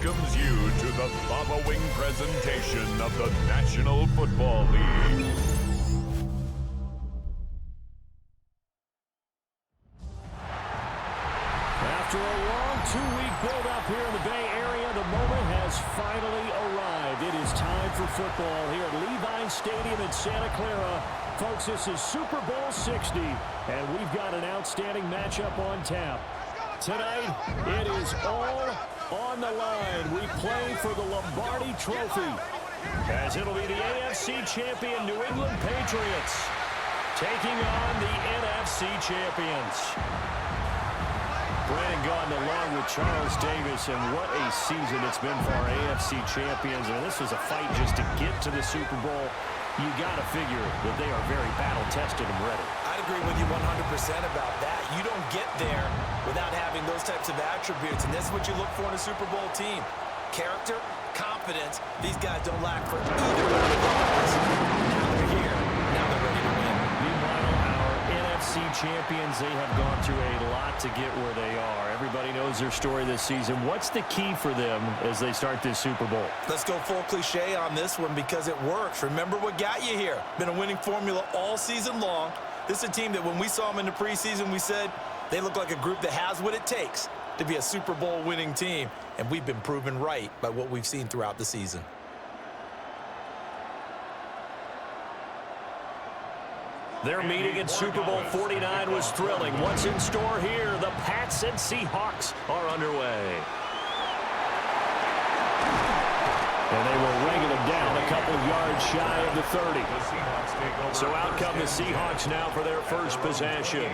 welcomes you to the following presentation of the National Football League. After a long two-week build-up here in the Bay Area, the moment has finally arrived. It is time for football here at Levi Stadium in Santa Clara. Folks, this is Super Bowl 60, and we've got an outstanding matchup on tap. Tonight, it is all on the line. We play for the Lombardi Trophy, as it'll be the AFC champion New England Patriots taking on the NFC champions. Brandon Gaudin along with Charles Davis, and what a season it's been for our AFC champions. And this was a fight just to get to the Super Bowl. You got to figure that they are very battle-tested and ready. I'd agree with you 100% about that. You don't get there without having those types of attributes, and this is what you look for in a Super Bowl team. Character, confidence. These guys don't lack for either one of those. Now they're here. Now they're ready to win. Meanwhile, our NFC champions, they have gone through a lot to get where they are. Everybody knows their story this season. What's the key for them as they start this Super Bowl? Let's go full cliche on this one because it works. Remember what got you here. Been a winning formula all season long. This is a team that when we saw them in the preseason, we said they look like a group that has what it takes to be a Super Bowl winning team. And we've been proven right by what we've seen throughout the season. Their meeting at Super Bowl 49 was thrilling. What's in store here? The Pats and Seahawks are underway. And they will wrangle them down a couple of yards shy of the 30. So out come the Seahawks now for their first possession.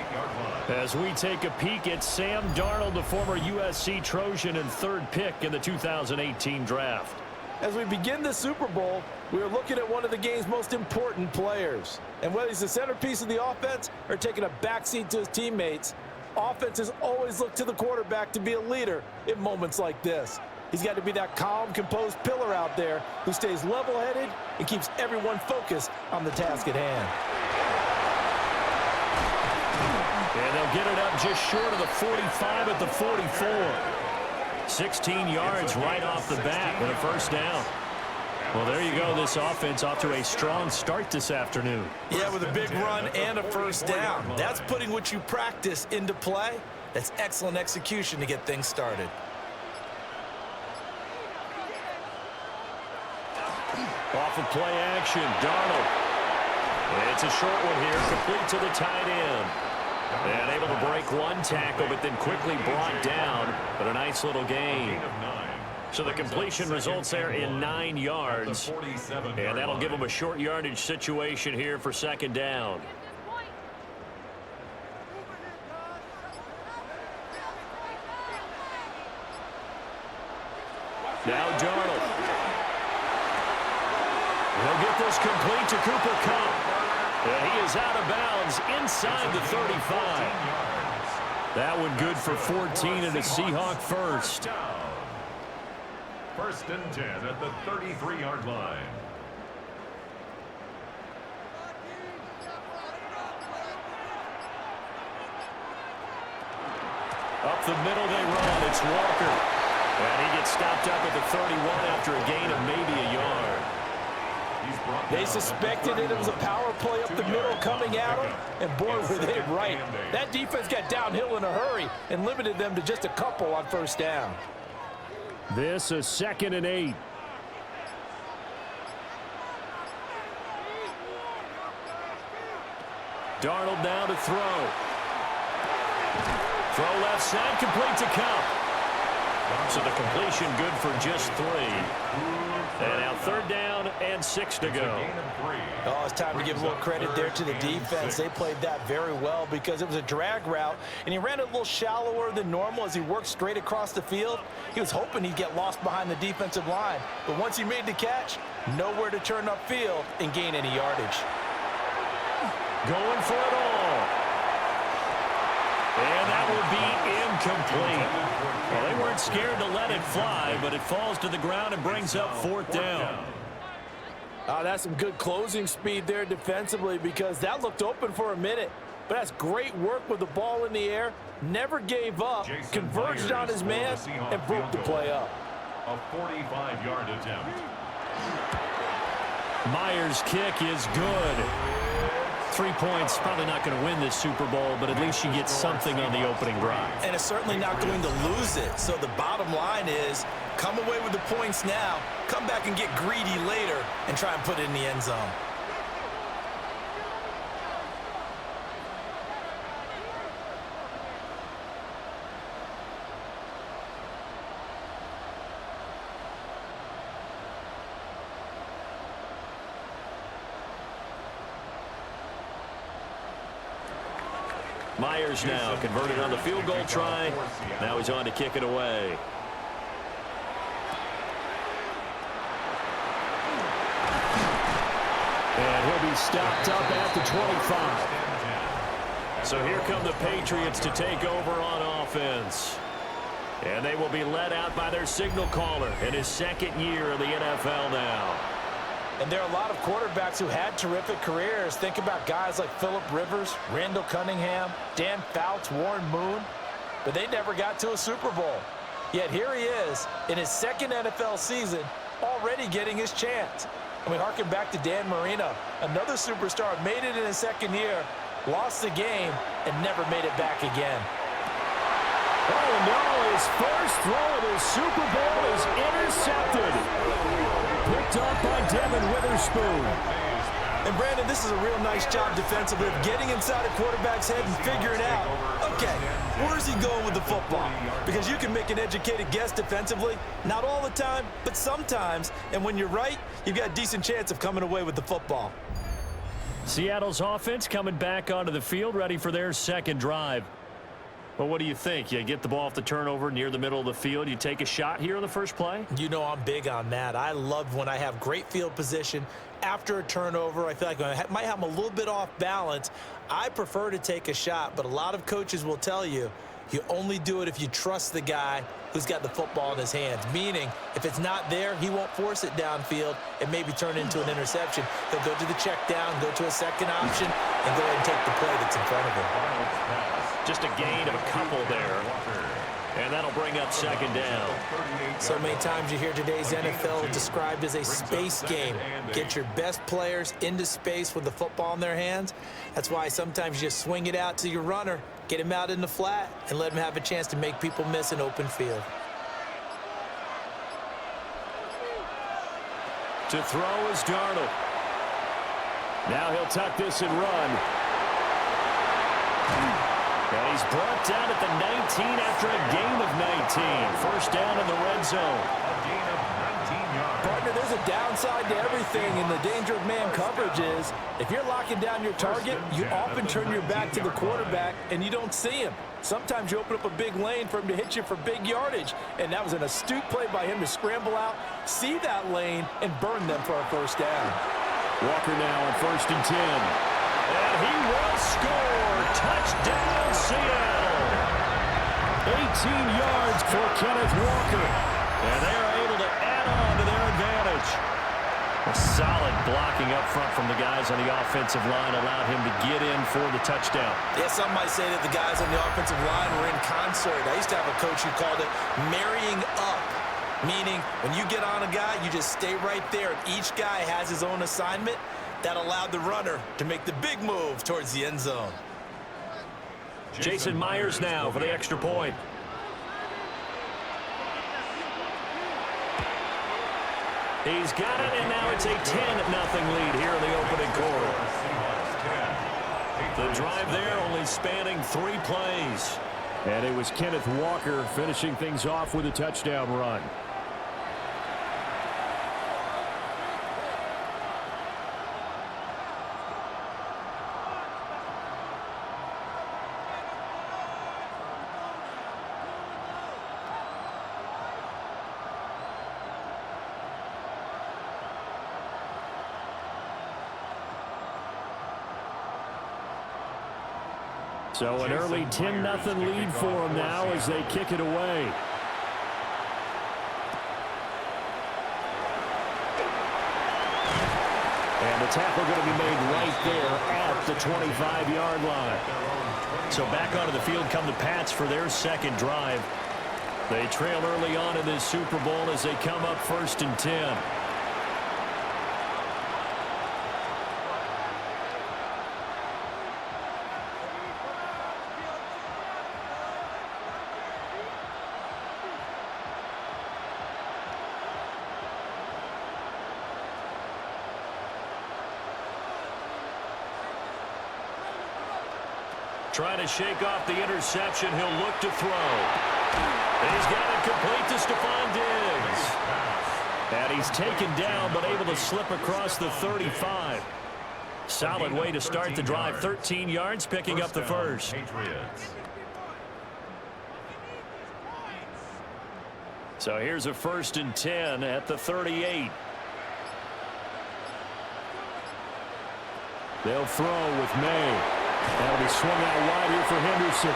As we take a peek at Sam Darnold, the former USC Trojan and third pick in the 2018 draft. As we begin the Super Bowl, we are looking at one of the game's most important players. And whether he's the centerpiece of the offense or taking a backseat to his teammates, offenses always look to the quarterback to be a leader in moments like this. He's got to be that calm, composed pillar out there who stays level-headed and keeps everyone focused on the task at hand. And they'll get it up just short of the 45 at the 44. 16 yards right off the bat with a first down. Well, there you go. This offense off to a strong start this afternoon. Yeah, with a big run and a first down. That's putting what you practice into play. That's excellent execution to get things started. Off of play action, Darnold. It's a short one here, complete to the tight end. And able to break one tackle, but then quickly brought down. But a nice little gain. So the completion results there in 9 yards. And that'll give them a short yardage situation here for second down. Now Darnold. He'll get this complete to Cooper Kupp. And he is out of bounds inside the 35. That one good for 14 and a Seahawk first. First and 10 at the 33-yard line. Up the middle they run. It's Walker. And he gets stopped up at the 31 after a gain of maybe a yard. They suspected it was a power play up the middle coming at them, and boy, were they right. That defense got downhill in a hurry and limited them to just a couple on first down. This is 2nd and 8. Darnold now to throw. Throw left side, complete to Kupp. So the completion good for just 3. And now 3rd down and 6 to go. Oh, it's time to give a little credit there to the defense. They played that very well because it was a drag route, and he ran it a little shallower than normal as he worked straight across the field. He was hoping he'd get lost behind the defensive line. But once he made the catch, nowhere to turn upfield and gain any yardage. Going for it all. And that will be incomplete. Well, they weren't scared to let it fly, but it falls to the ground and brings up 4th down. That's some good closing speed there defensively because that looked open for a minute. But that's great work with the ball in the air. Never gave up, converged on his man, and broke the play up. A 45-yard attempt. Myers' kick is good. 3 points, probably not going to win this Super Bowl, but at least you get something on the opening drive. And it's certainly not going to lose it. So the bottom line is, come away with the points now, come back and get greedy later, and try and put it in the end zone. Myers now converted on the field goal try. Now he's on to kick it away. And he'll be stopped up at the 25. So here come the Patriots to take over on offense. And they will be led out by their signal caller in his second year of the NFL now. And there are a lot of quarterbacks who had terrific careers. Think about guys like Phillip Rivers, Randall Cunningham, Dan Fouts, Warren Moon. But they never got to a Super Bowl. Yet here he is in his second NFL season, already getting his chance. And we harken back to Dan Marino, another superstar, made it in his second year, lost the game, and never made it back again. Oh, no, his first throw of the Super Bowl is intercepted. Picked up by Devin Witherspoon. And, Brandon, this is a real nice job defensively of getting inside a quarterback's head and figuring out, okay, where's he going with the football? Because you can make an educated guess defensively, not all the time, but sometimes. And when you're right, you've got a decent chance of coming away with the football. Seattle's offense coming back onto the field, ready for their second drive. Well, what do you think? You get the ball off the turnover near the middle of the field. You take a shot here on the first play? You know I'm big on that. I love when I have great field position after a turnover. I feel like I might have them a little bit off balance. I prefer to take a shot, but a lot of coaches will tell you, you only do it if you trust the guy who's got the football in his hands. Meaning, if it's not there, he won't force it downfield and maybe turn into an interception. He'll go to the check down, go to a second option, and go ahead and take the play that's in front of him. Just a gain of a couple there. And that'll bring up second down. So many times you hear today's NFL described as a space game. Get your best players into space with the football in their hands. That's why sometimes you just swing it out to your runner, get him out in the flat, and let him have a chance to make people miss an open field. To throw is Darnold. Now he'll tuck this and run. And he's brought down at the 19 after a gain of 19. First down in the red zone. A gain of 19 yards. Partner, there's a downside to everything, and the danger of man coverage is if you're locking down your target, you often turn your back to the quarterback and you don't see him. Sometimes you open up a big lane for him to hit you for big yardage, and that was an astute play by him to scramble out, see that lane, and burn them for a first down. Walker now on 1st and 10. And he will score. Touchdown, Seattle. 18 yards for Kenneth Walker. And they're able to add on to their advantage. A solid blocking up front from the guys on the offensive line allowed him to get in for the touchdown. Yeah, some might say that the guys on the offensive line were in concert. I used to have a coach who called it marrying up, meaning when you get on a guy, you just stay right there, and each guy has his own assignment. That allowed the runner to make the big move towards the end zone. Jason Myers now for the extra point. He's got it, and now it's a 10-0 lead here in the opening quarter. The drive there only spanning 3 plays. And it was Kenneth Walker finishing things off with a touchdown run. So an early 10-0 lead for them now as they kick it away. And the tackle going to be made right there at the 25-yard line. So back onto the field come the Pats for their second drive. They trail early on in this Super Bowl as they come up 1st and 10. Trying to shake off the interception. He'll look to throw. He's got it complete to Stephon Diggs. And he's taken down, but able to slip across the 35. Solid way to start the drive. 13 yards, picking up the first. So here's a 1st and 10 at the 38. They'll throw with May. That'll be swung out wide here for Henderson.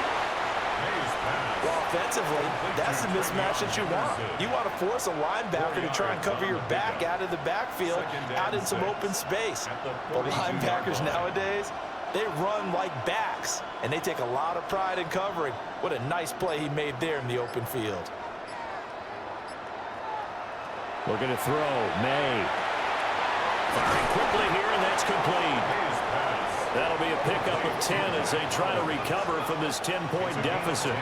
Well, offensively, that's the mismatch that you want. You want to force a linebacker to try and cover your back out of the backfield, out in some open space. But linebackers nowadays, they run like backs, and they take a lot of pride in covering. What a nice play he made there in the open field. Looking to throw. May. Firing quickly here, and that's complete. That'll be a pickup of 10 as they try to recover from this 10-point deficit.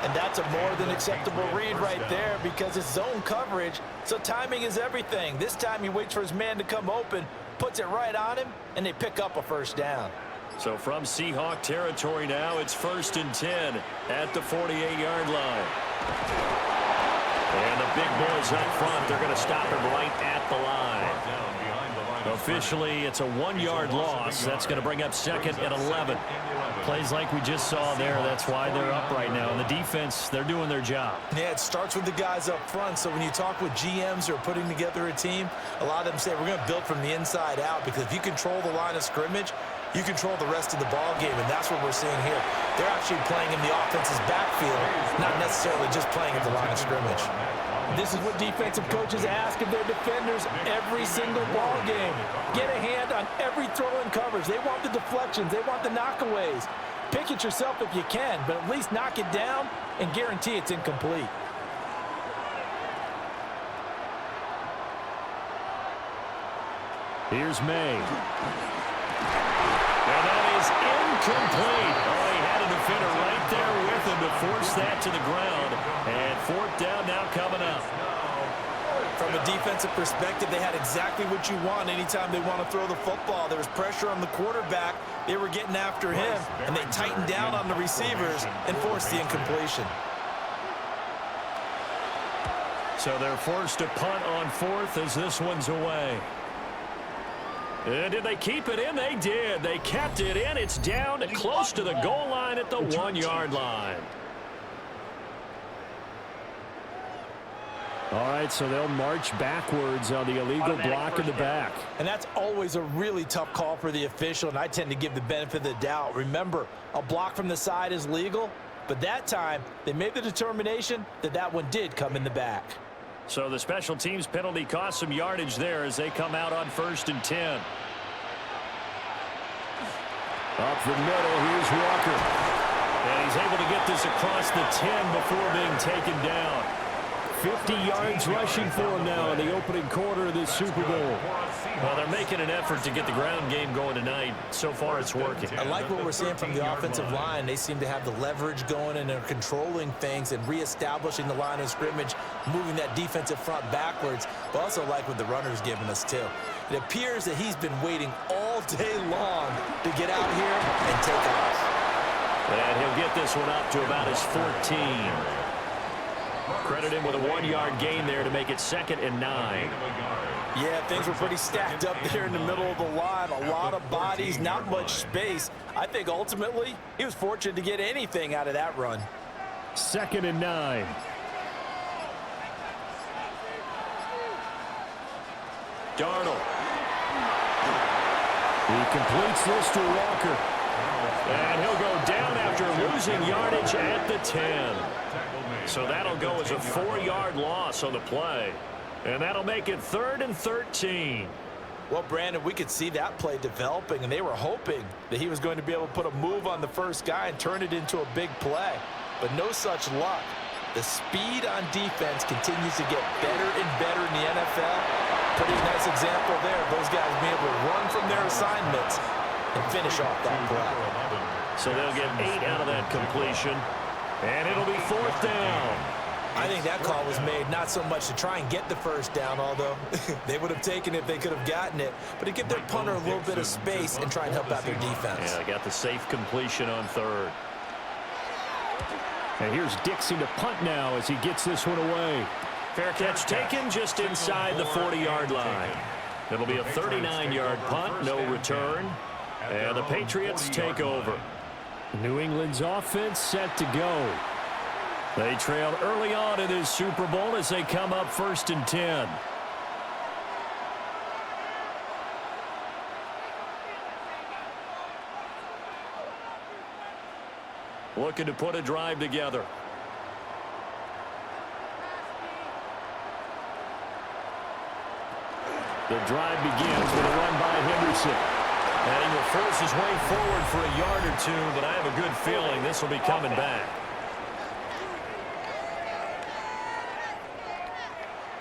And that's a more than acceptable read right there because it's zone coverage, so timing is everything. This time he waits for his man to come open, puts it right on him, and they pick up a 1st down. So from Seahawk territory now, it's 1st and 10 at the 48-yard line. And the big boys up front, they're going to stop him right at the line. Officially, it's a 1-yard loss. That's going to bring up 2nd and 11. Plays like we just saw there. That's why they're up right now. And the defense, they're doing their job. Yeah, it starts with the guys up front. So when you talk with GMs who are putting together a team, a lot of them say we're going to build from the inside out because if you control the line of scrimmage, you control the rest of the ball game, and that's what we're seeing here. They're actually playing in the offense's backfield, not necessarily just playing at the line of scrimmage. This is what defensive coaches ask of their defenders every single ball game. Get a hand on every throw in coverage. They want the deflections. They want the knockaways. Pick it yourself if you can, but at least knock it down and guarantee it's incomplete. Here's May. And that is incomplete. Oh, he had a defender right there with him to force that to the ground. And 4th down now coming up. From a defensive perspective, they had exactly what you want anytime they want to throw the football. There was pressure on the quarterback. They were getting after him, and they tightened down on the receivers and forced the incompletion. So they're forced to punt on 4th as this one's away. And did they keep it in? They did. They kept it in. It's down close to the goal line at the 1-yard line. All right, so they'll march backwards on the illegal block in the back. And that's always a really tough call for the official, and I tend to give the benefit of the doubt. Remember, a block from the side is legal, but that time they made the determination that that one did come in the back. So the special teams penalty cost some yardage there as they come out on 1st and 10. Up the middle, here's Walker. And he's able to get this across the 10 before being taken down. 50 yards rushing for him now in the opening quarter of this Super Bowl. Well, they're making an effort to get the ground game going tonight. So far, it's working. I like what we're seeing from the offensive line. They seem to have the leverage going and they're controlling things and reestablishing the line of scrimmage, moving that defensive front backwards. But also like what the runner's giving us, too. It appears that he's been waiting all day long to get out here and take off. And he'll get this one up to about his 14. Credit him with a 1-yard gain there to make it 2nd and 9. Yeah, things were pretty stacked up there in the middle of the line. A lot of bodies, not much space. I think ultimately he was fortunate to get anything out of that run. 2nd and 9. Darnold. He completes this to Walker. And he'll go down after losing yardage at the 10. So that'll go as a 4-yard loss on the play. And that'll make it 3rd and 13. Well, Brandon, we could see that play developing, and they were hoping that he was going to be able to put a move on the first guy and turn it into a big play. But no such luck. The speed on defense continues to get better and better in the NFL. Pretty nice example there. Those guys being able to run from their assignments and finish off that play. So they'll get 8 out of that completion, and it'll be 4th down. I think that call was made not so much to try and get the first down, although they would have taken it if they could have gotten it, but to give their punter a little bit of space and try and help out their defense. Yeah, I got the safe completion on 3rd. And here's Dixon to punt now as he gets this one away. Fair catch taken just inside the 40-yard line. It'll be a 39-yard punt, no return. And the Patriots take over. New England's offense set to go. They trailed early on in this Super Bowl as they come up 1st and 10. Looking to put a drive together. The drive begins with a run by Henderson. And he will force his way forward for a yard or 2, but I have a good feeling this will be coming back.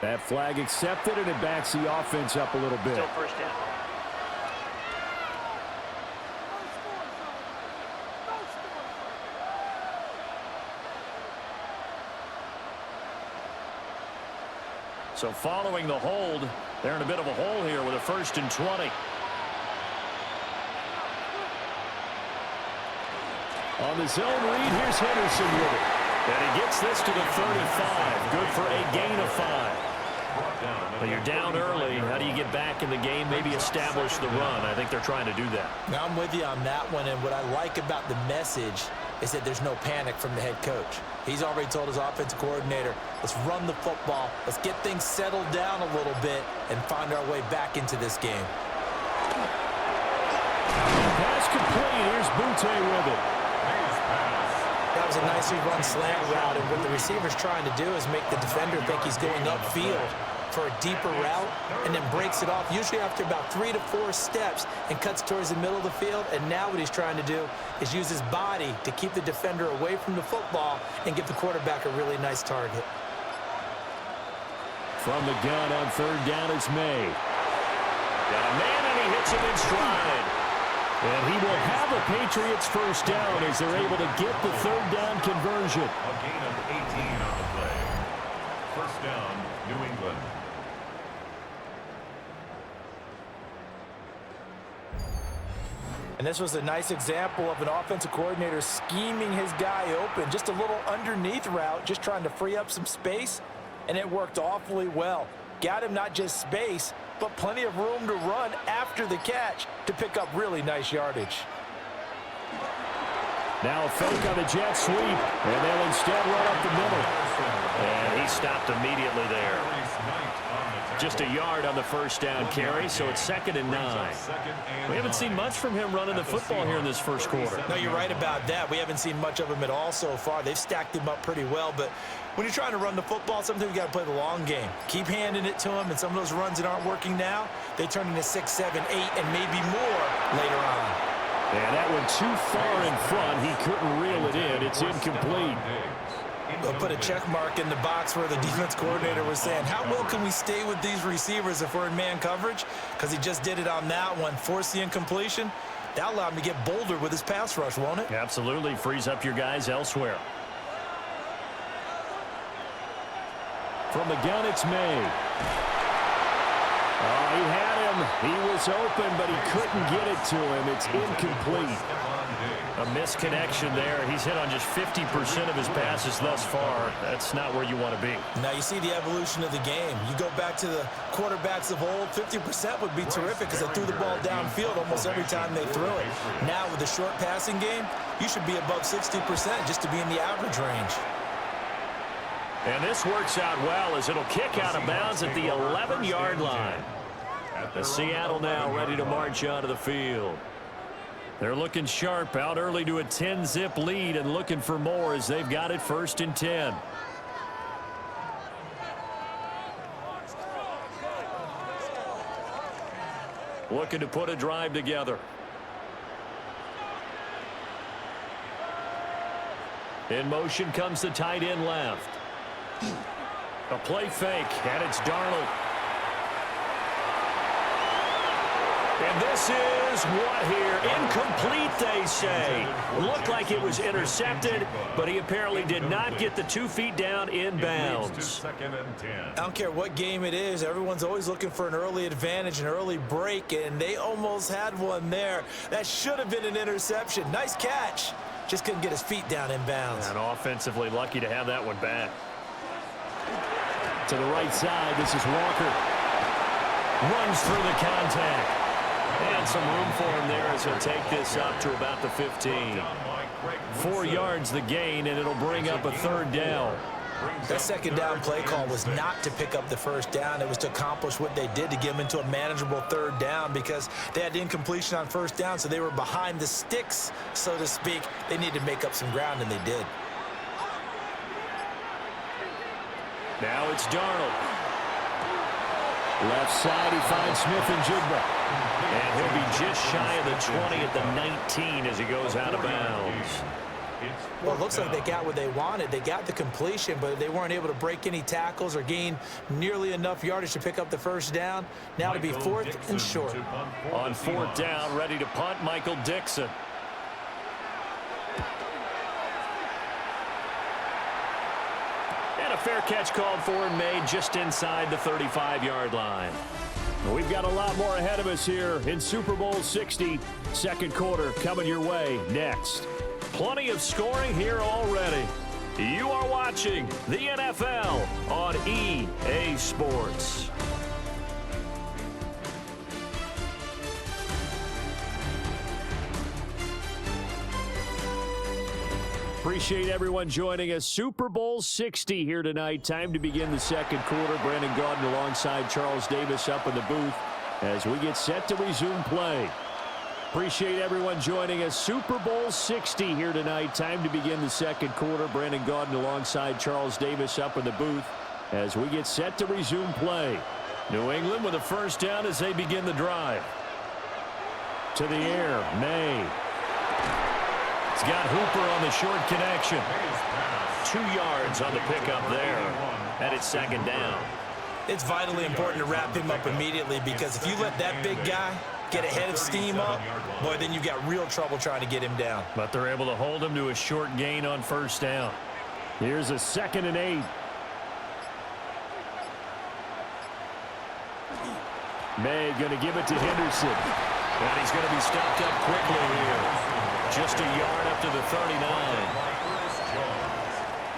That flag accepted, and it backs the offense up a little bit. Still 1st down. So following the hold, they're in a bit of a hole here with a 1st and 20. On the zone read, here's Henderson with it. And he gets this to the 35. Good for a gain of 5. But you're down early. How do you get back in the game? Maybe establish the run. I think they're trying to do that. Now I'm with you on that one, and what I like about the message is that there's no panic from the head coach. He's already told his offensive coordinator, let's run the football, let's get things settled down a little bit and find our way back into this game. Pass complete. Here's Butte with it. That was a nicely run slant route, and what the receiver's trying to do is make the defender think he's going upfield for a deeper route and then breaks it off, usually after about 3 to 4 steps, and cuts towards the middle of the field. And now what he's trying to do is use his body to keep the defender away from the football and give the quarterback a really nice target. From the gun on 3rd down, it's May. Got a man, and he hits him in stride. And he will have a Patriots 1st down as they're able to get the 3rd down conversion. A gain of 18 on the play. 1st down, New England. And this was a nice example of an offensive coordinator scheming his guy open. Just a little underneath route, just trying to free up some space, and it worked awfully well. Got him not just space, but plenty of room to run after the catch to pick up really nice yardage. Now a fake on the jet sweep, and they'll instead run up the middle. And he stopped immediately there. Just a yard on the 1st down carry, so it's 2nd and 9. We haven't seen much from him running the football here in this 1st quarter. No, you're right about that. We haven't seen much of him at all so far. They've stacked him up pretty well, but when you're trying to run the football, sometimes you got to play the long game. Keep handing it to him, and some of those runs that aren't working now, they turn into 6, 7, 8, and maybe more later on. And that one too far in front. He couldn't reel it in. It's incomplete. They'll put a check mark in the box where the defense coordinator was saying, how well can we stay with these receivers if we're in man coverage? Because he just did it on that one, forced the incompletion. That allowed him to get bolder with his pass rush, won't it? Absolutely. Frees up your guys elsewhere. From the gun, it's May. Oh, he had him. He was open, but he couldn't get it to him. It's incomplete. A misconnection there. He's hit on just 50% of his passes thus far. That's not where you want to be. Now you see the evolution of the game. You go back to the quarterbacks of old, 50% would be terrific because they threw the ball downfield almost every time they threw it. Now with the short passing game, you should be above 60% just to be in the average range. And this works out well as it'll kick out of bounds at the 11-yard line. The Seattle now ready to march onto the field. They're looking sharp, out early to a 10-zip lead and looking for more as they've got it 1st and 10. Looking to put a drive together. In motion comes the tight end left. A play fake, and it's Darnold. And this is what here? Incomplete, they say. Looked like it was intercepted, but he apparently did not get the 2 feet down in bounds. I don't care what game it is. Everyone's always looking for an early advantage, an early break, and they almost had one there. That should have been an interception. Nice catch. Just couldn't get his feet down in bounds. And offensively lucky to have that one back. To the right side, this is Walker. Runs through the contact. And some room for him there as he'll take this up to about the 15. 4 yards the gain, and it'll bring up a 3rd down. That second down play call was not to pick up the 1st down. It was to accomplish what they did to get them into a manageable 3rd down because they had incompletion on 1st down, so they were behind the sticks, so to speak. They needed to make up some ground, and they did. Now it's Darnold. Left side, he finds Smith and Jigba. And he'll be just shy of the 20 at the 19 as he goes out of bounds. Well, it looks like they got what they wanted. They got the completion, but they weren't able to break any tackles or gain nearly enough yardage to pick up the 1st down. Now to be 4th and short. On 4th down, ready to punt, Michael Dixon. And a fair catch called for and made just inside the 35-yard line. We've got a lot more ahead of us here in Super Bowl 60. 2nd quarter coming your way next. Plenty of scoring here already. You are watching the NFL on EA Sports. Appreciate everyone joining us. Super Bowl 60 here tonight. Time to begin the 2nd quarter. Brandon Gaudin alongside Charles Davis up in the booth as we get set to resume play. Appreciate everyone joining us. Super Bowl 60 here tonight. Time to begin the 2nd quarter. Brandon Gaudin alongside Charles Davis up in the booth as we get set to resume play. New England with a 1st down as they begin the drive. To the air, May. He's got Hooper on the short connection. 2 yards on the pickup there. And it's 2nd down. It's vitally important to wrap him up immediately because if you let that big guy get ahead of steam up, boy, then you've got real trouble trying to get him down. But they're able to hold him to a short gain on 1st down. Here's a 2nd and 8. May going to give it to Henderson. And he's going to be stopped up quickly here. Just a yard up to the 39.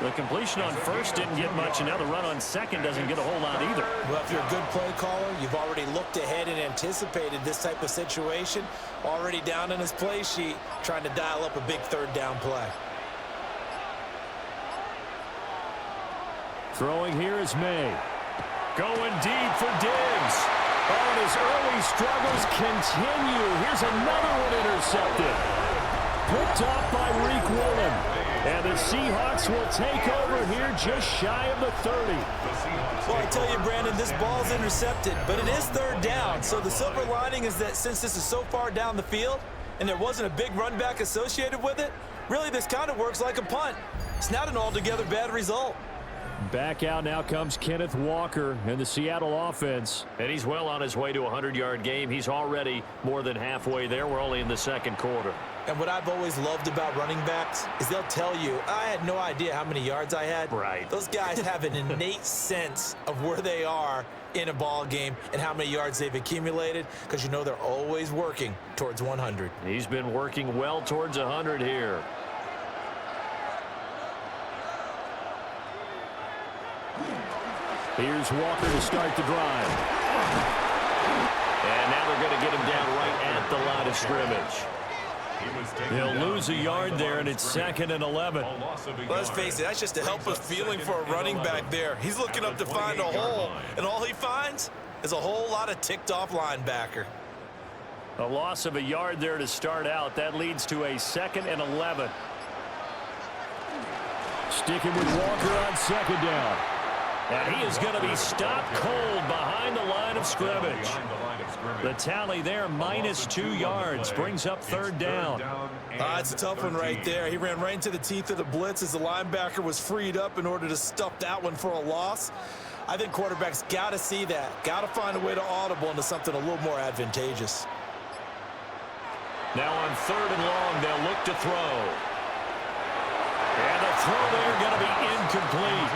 The completion on 1st didn't get much, and now the run on 2nd doesn't get a whole lot either. Well, if you're a good play caller, you've already looked ahead and anticipated this type of situation. Already down in his play sheet, trying to dial up a big 3rd down play. Throwing here is May. Going deep for Diggs. Oh, and his early struggles continue. Here's another one intercepted. Picked off by Reek Woolen. And the Seahawks will take over here just shy of the 30. Well, I tell you, Brandon, this ball's intercepted, but it is 3rd down. So the silver lining is that since this is so far down the field and there wasn't a big run back associated with it, really this kind of works like a punt. It's not an altogether bad result. Back out now comes Kenneth Walker in the Seattle offense. And he's well on his way to a 100-yard game. He's already more than halfway there. We're only in the 2nd quarter. And what I've always loved about running backs is they'll tell you, I had no idea how many yards I had. Right. Those guys have an innate sense of where they are in a ball game and how many yards they've accumulated because you know they're always working towards 100. He's been working well towards 100 here. Here's Walker to start the drive. And now they're going to get him down right at the line of scrimmage. He'll lose a yard there, and it's 2nd and 11. Let's face it, that's just a helpless feeling for a running back there. He's looking up to find a hole, and all he finds is a whole lot of ticked-off linebacker. A loss of a yard there to start out. That leads to a 2nd and 11. Sticking with Walker on 2nd down. And he is going to be stopped cold behind the line of scrimmage. The tally there, -2 yards, brings up third down. It's a tough one right there. He ran right into the teeth of the blitz as the linebacker was freed up in order to stuff that one for a loss. I think quarterbacks got to see that. Got to find a way to audible into something a little more advantageous. Now on 3rd and long, they'll look to throw. And the throw there going to be incomplete.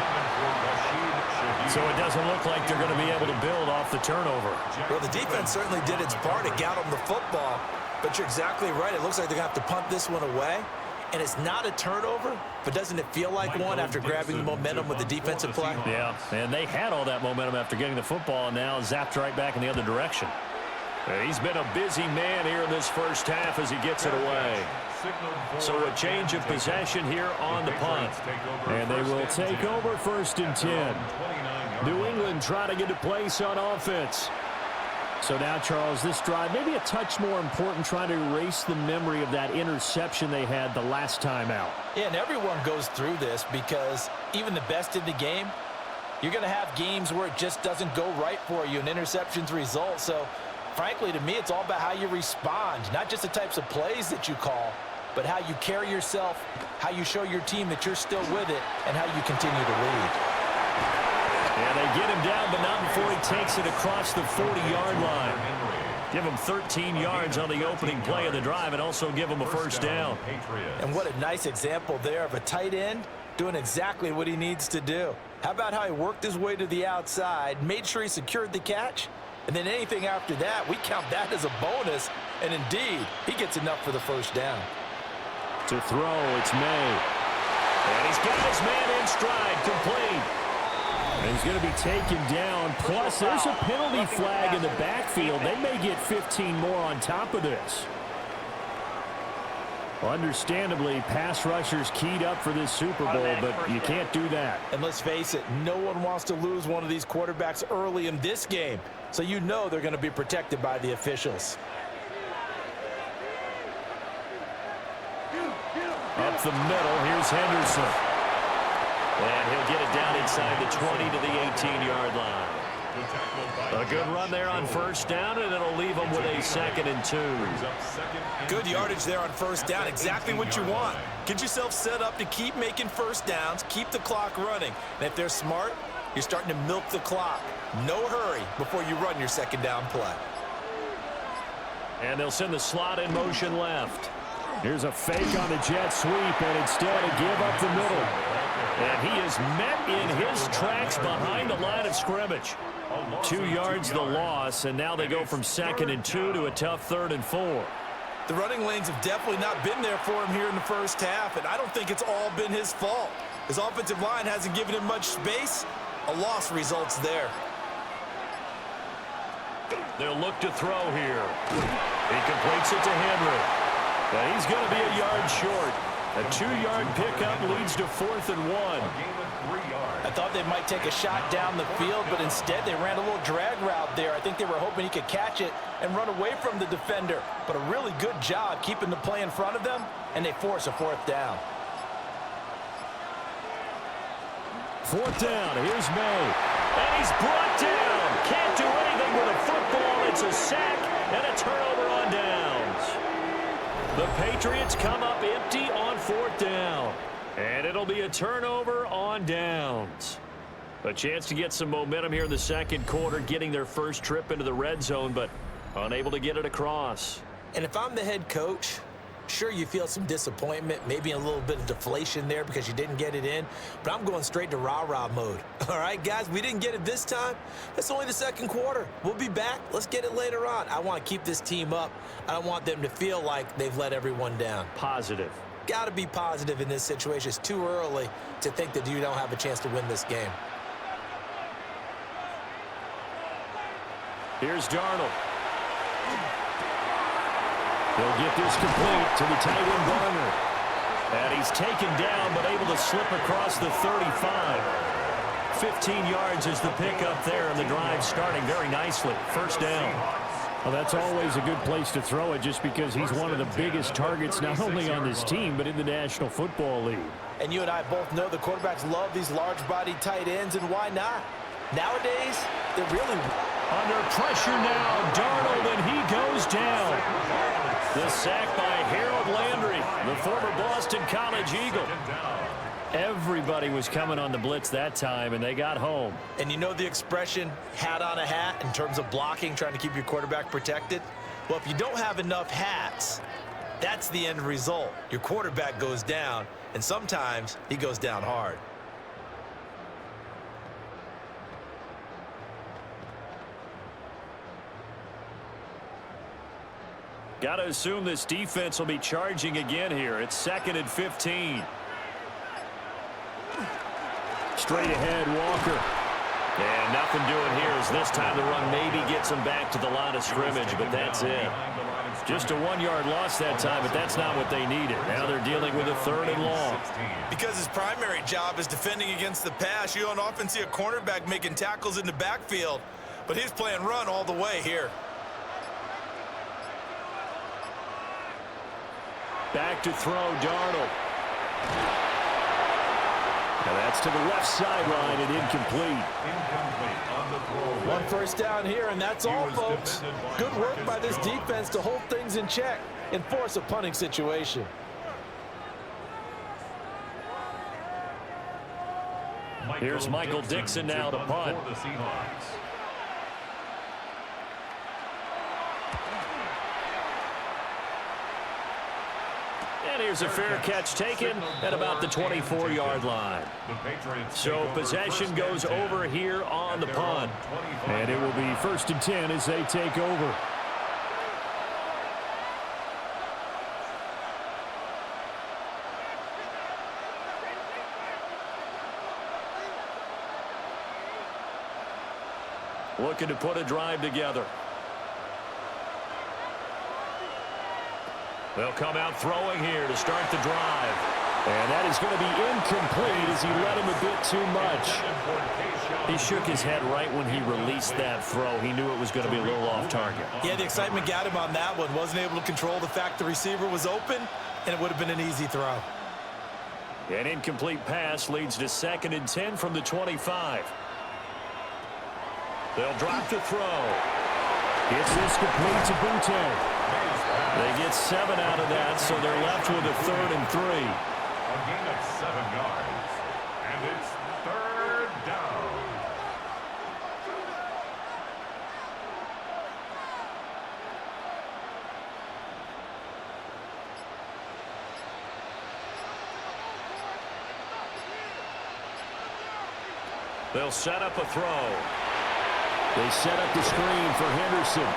So it doesn't look like they're going to be able to build off the turnover. Well, the defense certainly did its part to get them the football, but you're exactly right. It looks like they're going to have to punt this one away. And it's not a turnover, but doesn't it feel like one after grabbing the momentum with the defensive play? Yeah, and they had all that momentum after getting the football, and now zapped right back in the other direction. He's been a busy man here in this first half as he gets it away. So a change of possession here on the punt. And they will take over 1st and 10. New England trying to get a place on offense. So now, Charles, this drive maybe a touch more important, trying to erase the memory of that interception they had the last time out. Yeah, and everyone goes through this because even the best in the game, you're going to have games where it just doesn't go right for you and interceptions result. So, frankly, to me, it's all about how you respond, not just the types of plays that you call, but how you carry yourself, how you show your team that you're still with it, and how you continue to lead. Yeah, they get him down, but not before he takes it across the 40-yard line. Give him 13 yards on the opening play of the drive and also give him a first down. And what a nice example there of a tight end doing exactly what he needs to do. How about how he worked his way to the outside, made sure he secured the catch, and then anything after that, we count that as a bonus, and indeed, he gets enough for the first down. To throw, it's May. And he's got his man in stride, complete. And he's going to be taken down. Plus, there's a penalty flag in the backfield. They may get 15 more on top of this. Understandably, pass rushers keyed up for this Super Bowl, but you can't do that. And let's face it, no one wants to lose one of these quarterbacks early in this game. So you know they're going to be protected by the officials. Up the middle, here's Henderson. And he'll get it down inside the 20 to the 18-yard line. A good run there on first down, and it'll leave them with a 2nd and 2. Good yardage there on first down. Exactly what you want. Get yourself set up to keep making first downs, keep the clock running. And if they're smart, you're starting to milk the clock. No hurry before you run your 2nd down play. And they'll send the slot in motion left. Here's a fake on the jet sweep, and instead a give up the middle. And he is met in his tracks behind the line of scrimmage. 2 yards the loss, and now they go from 2nd and 2 to a tough 3rd and 4. The running lanes have definitely not been there for him here in the first half, and I don't think it's all been his fault. His offensive line hasn't given him much space. A loss results there. They'll look to throw here. He completes it to Henry. But he's going to be a yard short. A 2-yard pickup leads to 4th and 1. I thought they might take a shot down the field, but instead they ran a little drag route there. I think they were hoping he could catch it and run away from the defender. But a really good job keeping the play in front of them, and they force a 4th down. 4th down, here's May. And he's brought down. Can't do anything with a football. It's a sack and a turnover on downs. The Patriots come up empty on 4th down. And it'll be a turnover on downs. A chance to get some momentum here in the 2nd quarter, getting their first trip into the red zone, but unable to get it across. And if I'm the head coach, sure, you feel some disappointment, maybe a little bit of deflation there because you didn't get it in, but I'm going straight to rah-rah mode. All right, guys, we didn't get it this time. That's only the 2nd quarter. We'll be back. Let's get it later on. I want to keep this team up. I don't want them to feel like they've let everyone down. Positive. Got to be positive in this situation. It's too early to think that you don't have a chance to win this game. Here's Darnold. He'll get this complete to the tight end Garner. And he's taken down but able to slip across the 35. 15 yards is the pickup there, and the drive starting very nicely. 1st down. Well, that's always a good place to throw it just because he's one of the biggest targets not only on this team but in the National Football League. And you and I both know the quarterbacks love these large-bodied tight ends, and why not? Nowadays, they're really under pressure now. Darnold, and he goes down. The sack by Harold Landry, the former Boston College Eagle. Everybody was coming on the blitz that time, and they got home. And you know the expression, hat on a hat, in terms of blocking, trying to keep your quarterback protected? Well, if you don't have enough hats, that's the end result. Your quarterback goes down, and sometimes he goes down hard. Got to assume this defense will be charging again here. It's 2nd and 15. Straight ahead, Walker. And nothing doing here as this time the run maybe gets him back to the line of scrimmage, but that's it. Just a 1-yard loss that time, but that's not what they needed. Now they're dealing with a 3rd and long. Because his primary job is defending against the pass, you don't often see a cornerback making tackles in the backfield, but he's playing run all the way here. Back to throw, Darnold. Now that's to the left sideline and incomplete. One first down here, and that's all, folks. Good work by this defense to hold things in check and force a punting situation. Here's Michael Dixon now to punt. And here's a fair catch taken at about the 24-yard line. So possession goes over here on the punt. And it will be 1st and 10 as they take over. Looking to put a drive together. They'll come out throwing here to start the drive. And that is going to be incomplete as he let him a bit too much. He shook his head right when he released that throw. He knew it was going to be a little off target. Yeah, the excitement got him on that one. Wasn't able to control the fact the receiver was open, and it would have been an easy throw. An incomplete pass leads to 2nd and 10 from the 25. They'll drop the throw. It's this complete to Butte. They get 7 out of that, so they're left with a 3rd and 3. A gain of 7 yards, and it's 3rd down. They'll set up a throw. They set up the screen for Henderson.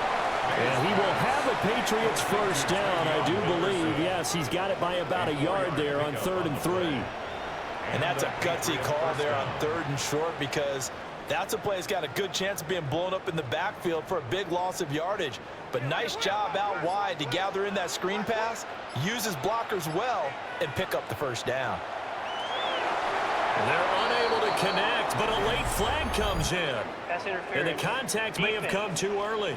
And he will have the Patriots first down, I do believe. Yes, he's got it by about a yard there on 3rd and 3. And that's a gutsy call there on 3rd and short, because that's a play that's got a good chance of being blown up in the backfield for a big loss of yardage. But nice job out wide to gather in that screen pass, use his blockers well, and pick up the first down. They're unable to connect, but a late flag comes in. And the contact may have come too early.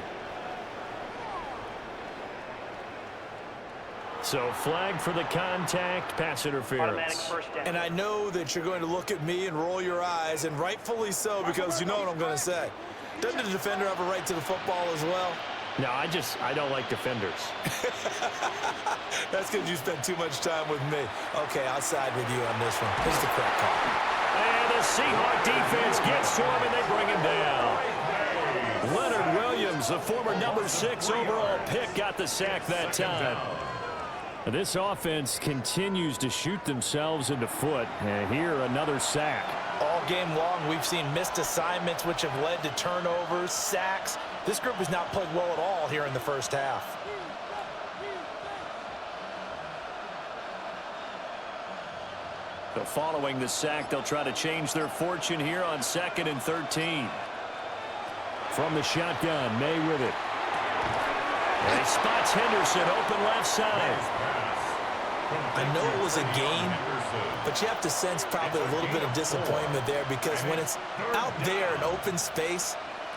So flag for the contact, pass interference. And I know that you're going to look at me and roll your eyes, and rightfully so, because you know what I'm going to say. Doesn't the defender have a right to the football as well? No, I don't like defenders. That's because you spent too much time with me. Okay, I'll side with you on this one. This is the correct call. And the Seahawks defense gets to him, and they bring him down. Leonard Williams, the former number 6 overall pick, got the sack that time. This offense continues to shoot themselves in the foot. And here, another sack. All game long, we've seen missed assignments, which have led to turnovers, sacks. This group has not played well at all here in the first half. So following the sack, they'll try to change their fortune here on 2nd and 13. From the shotgun, May with it. And he spots Henderson open left side. I know it was a gain, but you have to sense probably a little bit of disappointment there, because when it's out there in open space,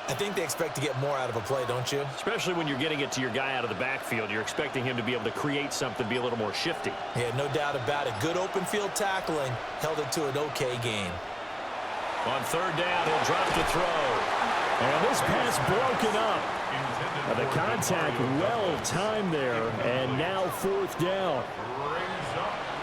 I think they expect to get more out of a play, don't you? Especially when you're getting it to your guy out of the backfield. You're expecting him to be able to create something, be a little more shifty. Yeah, no doubt about it. Good open field tackling held it to an okay gain. On third down, he'll drop to throw. And this pass broken up. The contact well timed there, and now fourth down.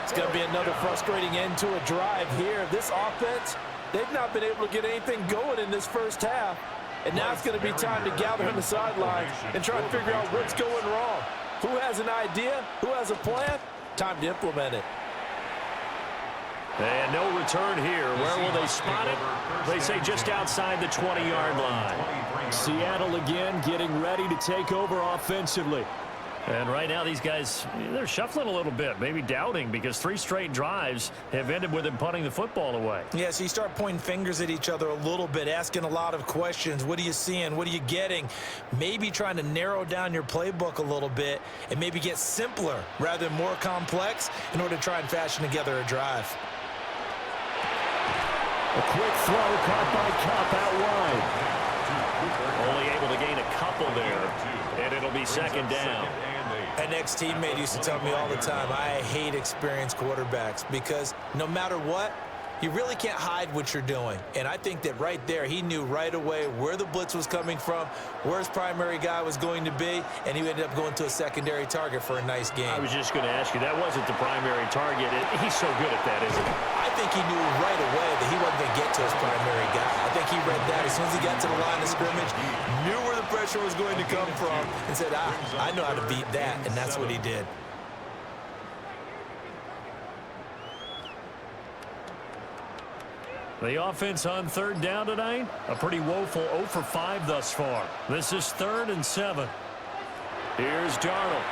It's going to be another frustrating end to a drive here. This offense, they've not been able to get anything going in this first half. And now it's going to be time to gather on the sidelines and try to figure out what's going wrong. Who has an idea? Who has a plan? Time to implement it. And no return here. Where will they spot it? They say just outside the 20-yard line. Seattle again getting ready to take over offensively. And right now these guys, they're shuffling a little bit, maybe doubting, because 3 straight drives have ended with them punting the football away. Yeah, so you start pointing fingers at each other a little bit, asking a lot of questions. What are you seeing? What are you getting? Maybe trying to narrow down your playbook a little bit and maybe get simpler rather than more complex in order to try and fashion together a drive. A quick throw caught by Cup out wide. Only able to gain a couple there, and it'll be second down. An ex-teammate used to tell me all the time, I hate experienced quarterbacks because no matter what, you really can't hide what you're doing. And I think that right there, he knew right away where the blitz was coming from, where his primary guy was going to be, and he ended up going to a secondary target for a nice game. I was just going to ask you, that wasn't the primary target. He's so good at that, isn't he? I think he knew right away that he wasn't going to get to his primary guy. I think he read that. As soon as he got to the line of scrimmage, knew where the pressure was going to come from, and said, I know how to beat that, and that's what he did. The offense on third down tonight, a pretty woeful 0 for 5 thus far. This is 3rd and 7. Here's Darnold.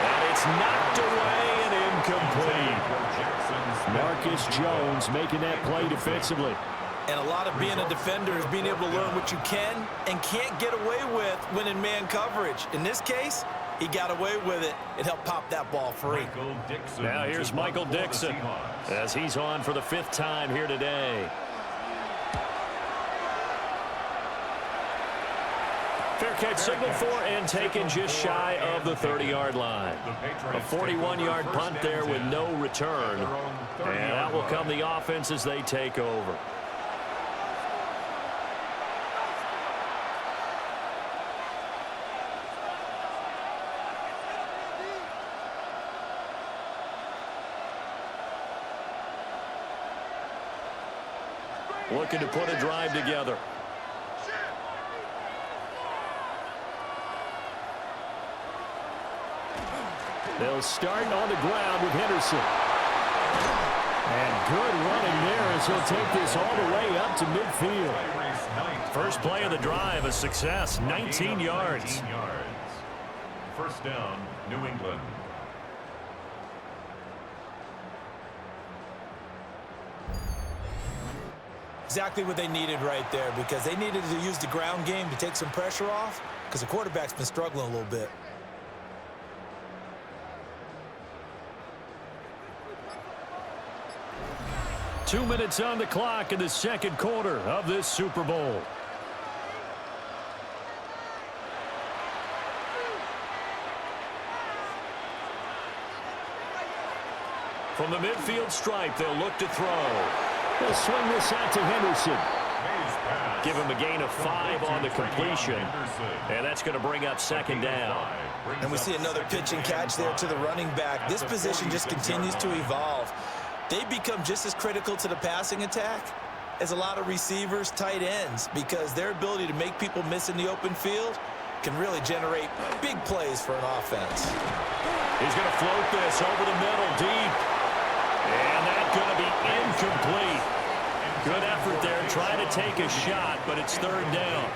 And it's knocked away and incomplete. Marcus Jones making that play defensively. And a lot of being a defender is being able to learn what you can and can't get away with when in man coverage. In this case, he got away with it. It helped pop that ball free. Now here's Michael Dixon as he's on for the 5th time here today. Fair catch signal for and taken just shy of the 30-yard line. A 41-yard punt there with no return. And out will come the offense as they take over. Looking to put a drive together. They'll start on the ground with Henderson. And good running there as he'll take this all the way up to midfield. First play of the drive, a success, 19 yards. First down, New England. Exactly what they needed right there, because they needed to use the ground game to take some pressure off, because the quarterback's been struggling a little bit. Two minutes on the clock in the second quarter of this Super Bowl. From the midfield stripe, they'll look to throw. They'll swing this out to Henderson. Give him a gain of 5 on the completion. And that's going to bring up second down. And we see another pitch and catch there to the running back. This position just continues to evolve. They become just as critical to the passing attack as a lot of receivers, tight ends, because their ability to make people miss in the open field can really generate big plays for an offense. He's going to float this over the middle deep. And that's going to be incomplete. Good effort there, trying to take a shot, but it's third down.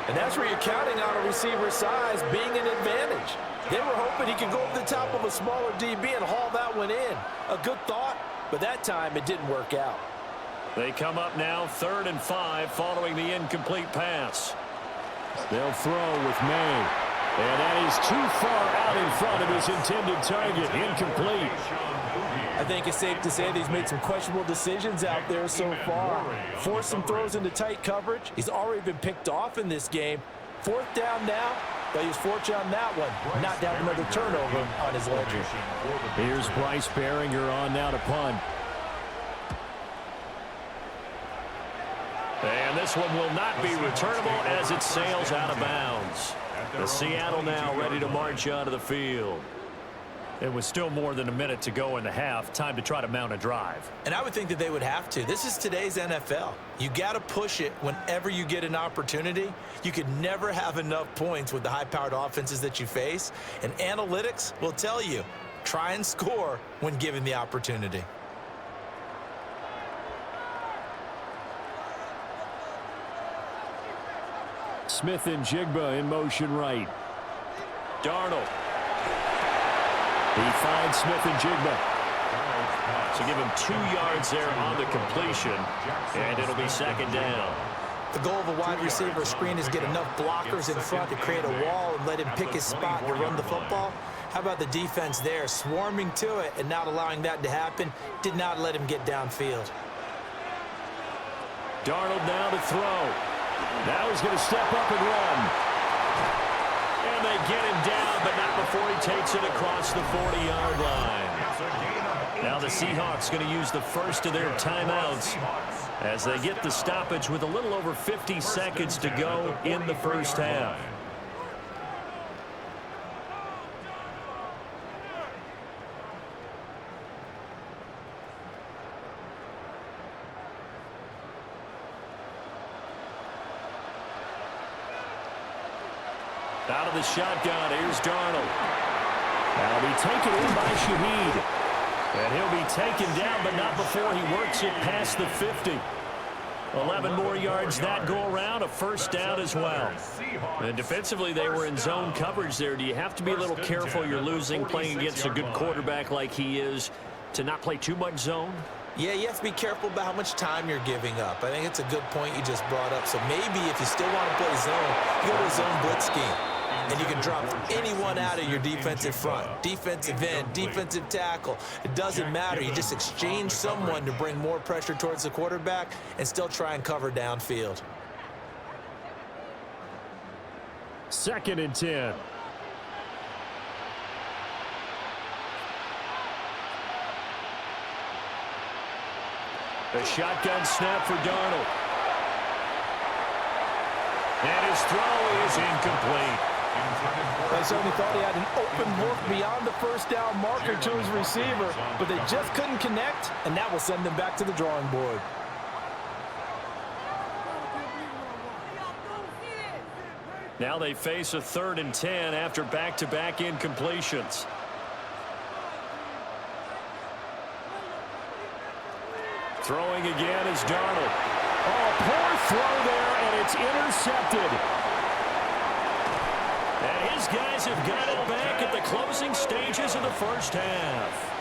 And that's where you're counting on a receiver's size being an advantage. They were hoping he could go over the top of a smaller DB and haul that one in. A good thought, but that time it didn't work out. They come up now 3rd and 5 following the incomplete pass. They'll throw with May. And that is too far out in front of his intended target. Incomplete. I think it's safe to say that he's made some questionable decisions out there so far. Forced some throws into tight coverage. He's already been picked off in this game. 4th down now, but he was fortunate on that one. Not down another turnover on his ledger. Here's Bryce Behringer on now to punt. And this one will not be returnable as it sails out of bounds. The Seattle now ready to march onto the field. It was still more than a minute to go in the half. Time to try to mount a drive. And I would think that they would have to. This is today's NFL. You got to push it whenever you get an opportunity. You could never have enough points with the high-powered offenses that you face. And analytics will tell you, try and score when given the opportunity. Smith and Jigba in motion right. Darnold. He finds Smith and Jigba. So give him 2 yards there on the completion, and it'll be 2nd down. The goal of a wide receiver screen is get enough blockers in front to create a wall and let him pick his spot to run the football. How about the defense there, swarming to it and not allowing that to happen? Did not let him get downfield. Darnold now to throw. Now he's going to step up and run. And they get him down, but not before he takes it across the 40-yard line. Now the Seahawks going to use the first of their timeouts as they get the stoppage with a little over 50 seconds to go in the first half. Out of the shotgun, here's Darnold. Now he'll be taken in by Shaheed. And he'll be taken down, but not before he works it past the 50. 11 more yards that go around, a first down as well. And defensively, they were in zone coverage there. Do you have to be a little careful? You're losing, playing against a good quarterback like he is, to not play too much zone? Yeah, you have to be careful about how much time you're giving up. I think it's a good point you just brought up. So maybe if you still want to play zone, you go to a zone blitz scheme. And you can drop anyone out of your defensive front. Defensive end, defensive tackle. It doesn't matter. You just exchange someone to bring more pressure towards the quarterback and still try and cover downfield. 2nd and 10. A shotgun snap for Darnold. And his throw is incomplete. They certainly thought he had an open look beyond the first down marker to his receiver, but they just couldn't connect, and that will send them back to the drawing board. Now they face a 3rd and 10 after back-to-back incompletions. Throwing again is Darnold. Oh, poor throw there, and it's intercepted. And his guys have got it back at the closing stages of the first half.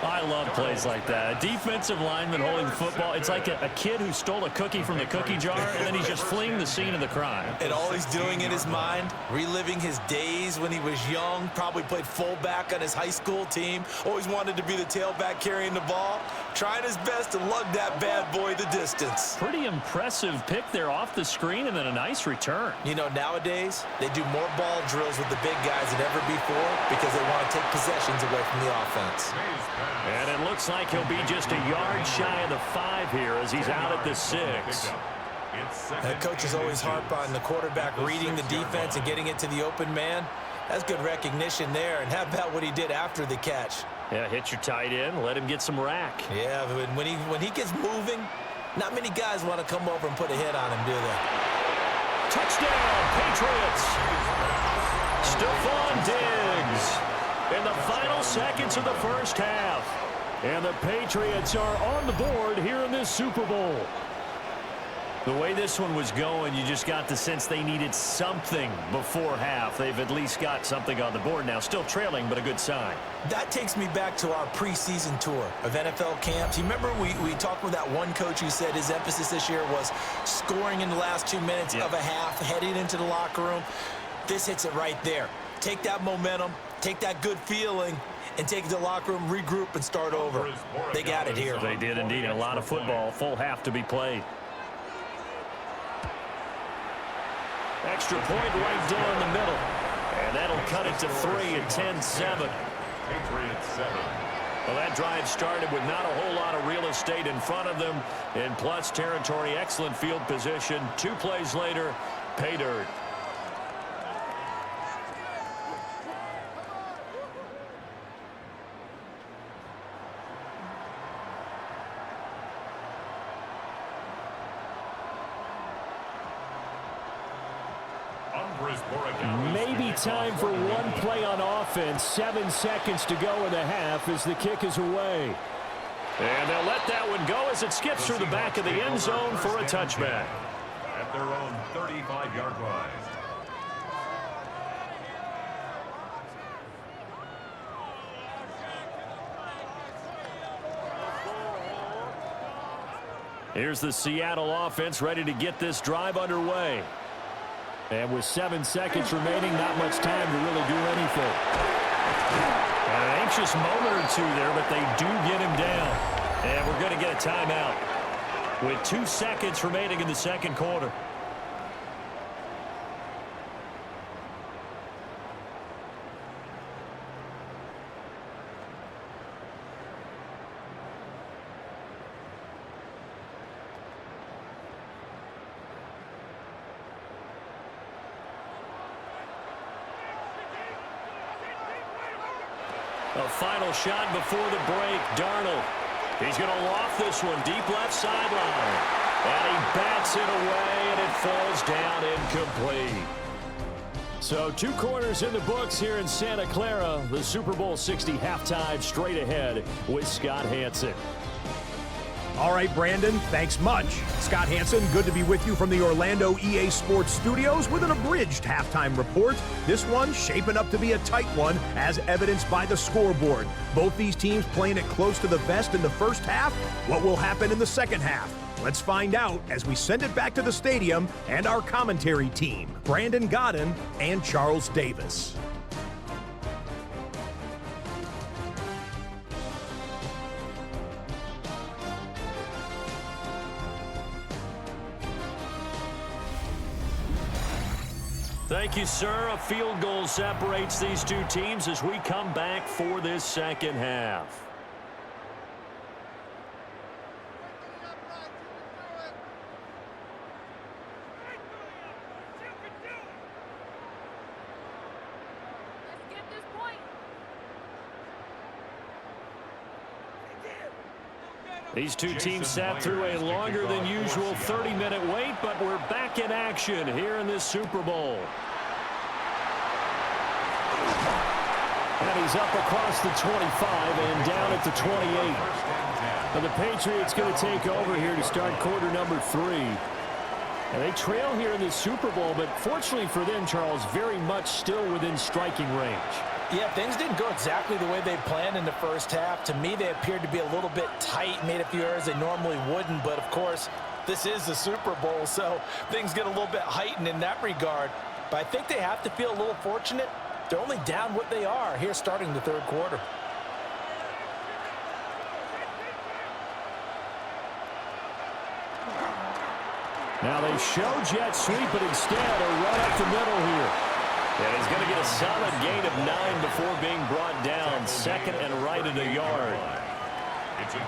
I love plays like that. A defensive lineman holding the football. It's like a kid who stole a cookie from the cookie jar, and then he's just fleeing the scene of the crime. And all he's doing in his mind, reliving his days when he was young, probably played fullback on his high school team, always wanted to be the tailback carrying the ball, trying his best to lug that bad boy the distance. Pretty impressive pick there off the screen, and then a nice return. You know, nowadays, they do more ball drills with the big guys than ever before because they want to take possessions away from the offense. And it looks like he'll be just a yard shy of the 5 here as he's out at the 6. The coaches always harp on the quarterback reading the defense and getting it to the open man. That's good recognition there. And how about what he did after the catch? Yeah, hit your tight end, let him get some rack. Yeah, but when he gets moving, not many guys want to come over and put a hit on him, do they? Touchdown, Patriots! Stephon Diggs in the final seconds of the first half. And the Patriots are on the board here in this Super Bowl. The way this one was going, you just got the sense they needed something before half. They've at least got something on the board now. Still trailing, but a good sign. That takes me back to our preseason tour of NFL camps. You remember we talked with that one coach who said his emphasis this year was scoring in the last 2 minutes of a half, heading into the locker room. This hits it right there. Take that momentum, take that good feeling and take it to the locker room, regroup, and start over. They got it here. They did indeed. A lot of football. Full half to be played. Extra point right down the middle. And that'll cut it to 3 at 10-7. Patriots 7. Well, that drive started with not a whole lot of real estate in front of them. In plus territory, excellent field position. 2 plays later, pay dirt. Maybe time for one play on offense. 7 seconds to go in the half as the kick is away. And they'll let that one go as it skips through the back of the end zone for a touchback. At their own 35-yard line. Here's the Seattle offense ready to get this drive underway. And with 7 seconds remaining, not much time to really do anything. An anxious moment or two there, but they do get him down. And we're going to get a timeout with 2 seconds remaining in the second quarter. A final shot before the break. Darnold. He's going to loft this one deep left sideline. And he bats it away, and it falls down incomplete. So 2 quarters in the books here in Santa Clara. The Super Bowl 60 halftime straight ahead with Scott Hanson. All right, Brandon, thanks much. Scott Hanson, good to be with you from the Orlando EA Sports Studios with an abridged halftime report. This one shaping up to be a tight one, as evidenced by the scoreboard. Both these teams playing it close to the vest in the first half. What will happen in the second half? Let's find out as we send it back to the stadium and our commentary team, Brandon Godden and Charles Davis. Thank you, sir. A field goal separates these 2 teams as we come back for this second half. These 2 teams sat through a longer than usual 30-minute wait, but we're back in action here in this Super Bowl. And he's up across the 25 and down at the 28. And the Patriots going to take over here to start quarter number 3. And they trail here in this Super Bowl, but fortunately for them, Charles, very much still within striking range. Yeah, things didn't go exactly the way they planned in the first half. To me, they appeared to be a little bit tight, made a few errors they normally wouldn't. But, of course, this is the Super Bowl, so things get a little bit heightened in that regard. But I think they have to feel a little fortunate. They're only down what they are here starting the third quarter. Now they show jet sweep, but instead a run up the middle here. And he's going to get a solid gain of 9 before being brought down. Second and right at a yard.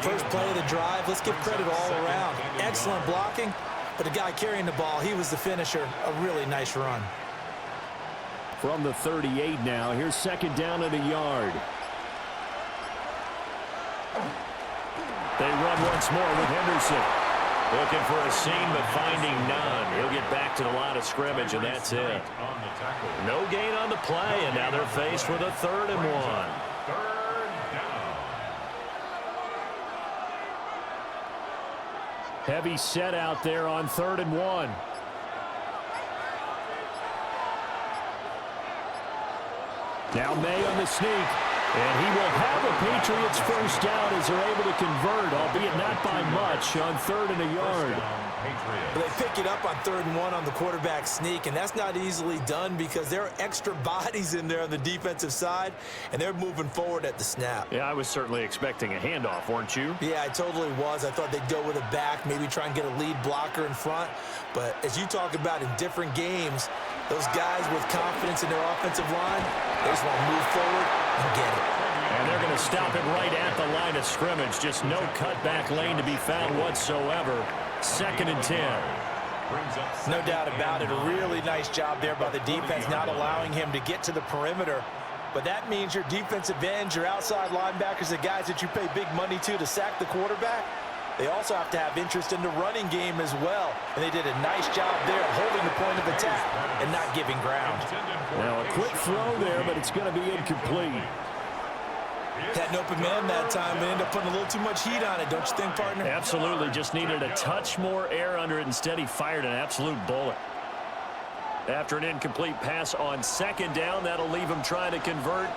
First play of the drive, let's give credit all around. Excellent blocking, but the guy carrying the ball, he was the finisher. A really nice run. From the 38 now, here's second down at a yard. They run once more with Henderson. Looking for a seam, but finding none. He'll get back to the line of scrimmage, and that's it. No gain on the play, and now they're faced with a 3rd and 1. Heavy set out there on 3rd and 1. Now May on the sneak. And he will have a Patriots first down as they're able to convert, albeit not by much, on 3rd and a yard. They pick it up on 3rd and 1 on the quarterback sneak, and that's not easily done because there are extra bodies in there on the defensive side, and they're moving forward at the snap. Yeah, I was certainly expecting a handoff, weren't you? Yeah, I totally was. I thought they'd go with a back, maybe try and get a lead blocker in front. But as you talk about in different games, those guys with confidence in their offensive line, they just want to move forward and get it. And they're going to stop it right at the line of scrimmage. Just no cutback lane to be found whatsoever. 2nd and 10. No doubt about it. A really nice job there by the defense, not allowing him to get to the perimeter. But that means your defensive ends, your outside linebackers, the guys that you pay big money to sack the quarterback, they also have to have interest in the running game as well. And they did a nice job there of holding the point of attack and not giving ground. Now a quick throw there, but it's going to be incomplete. Had an open man that time and ended up putting a little too much heat on it, don't you think, partner? Absolutely. Just needed a touch more air under it. Instead, he fired an absolute bullet. After an incomplete pass on 2nd down, that'll leave him trying to convert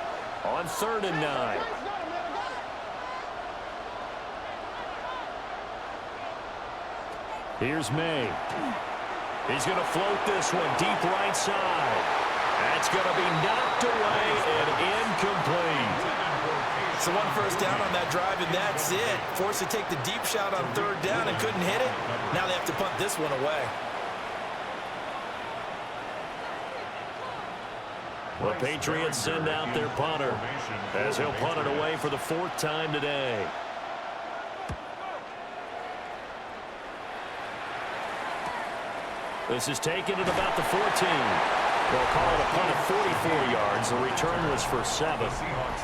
on 3rd and 9. Here's May. He's going to float this one deep right side. That's going to be knocked away and incomplete. So 1 first down on that drive, and that's it. Forced to take the deep shot on 3rd down and couldn't hit it. Now they have to punt this one away. The Patriots send out their punter as he'll punt it away for the 4th time today. This is taken at about the 14. They'll call it a punt of 44 yards. The return was for 7.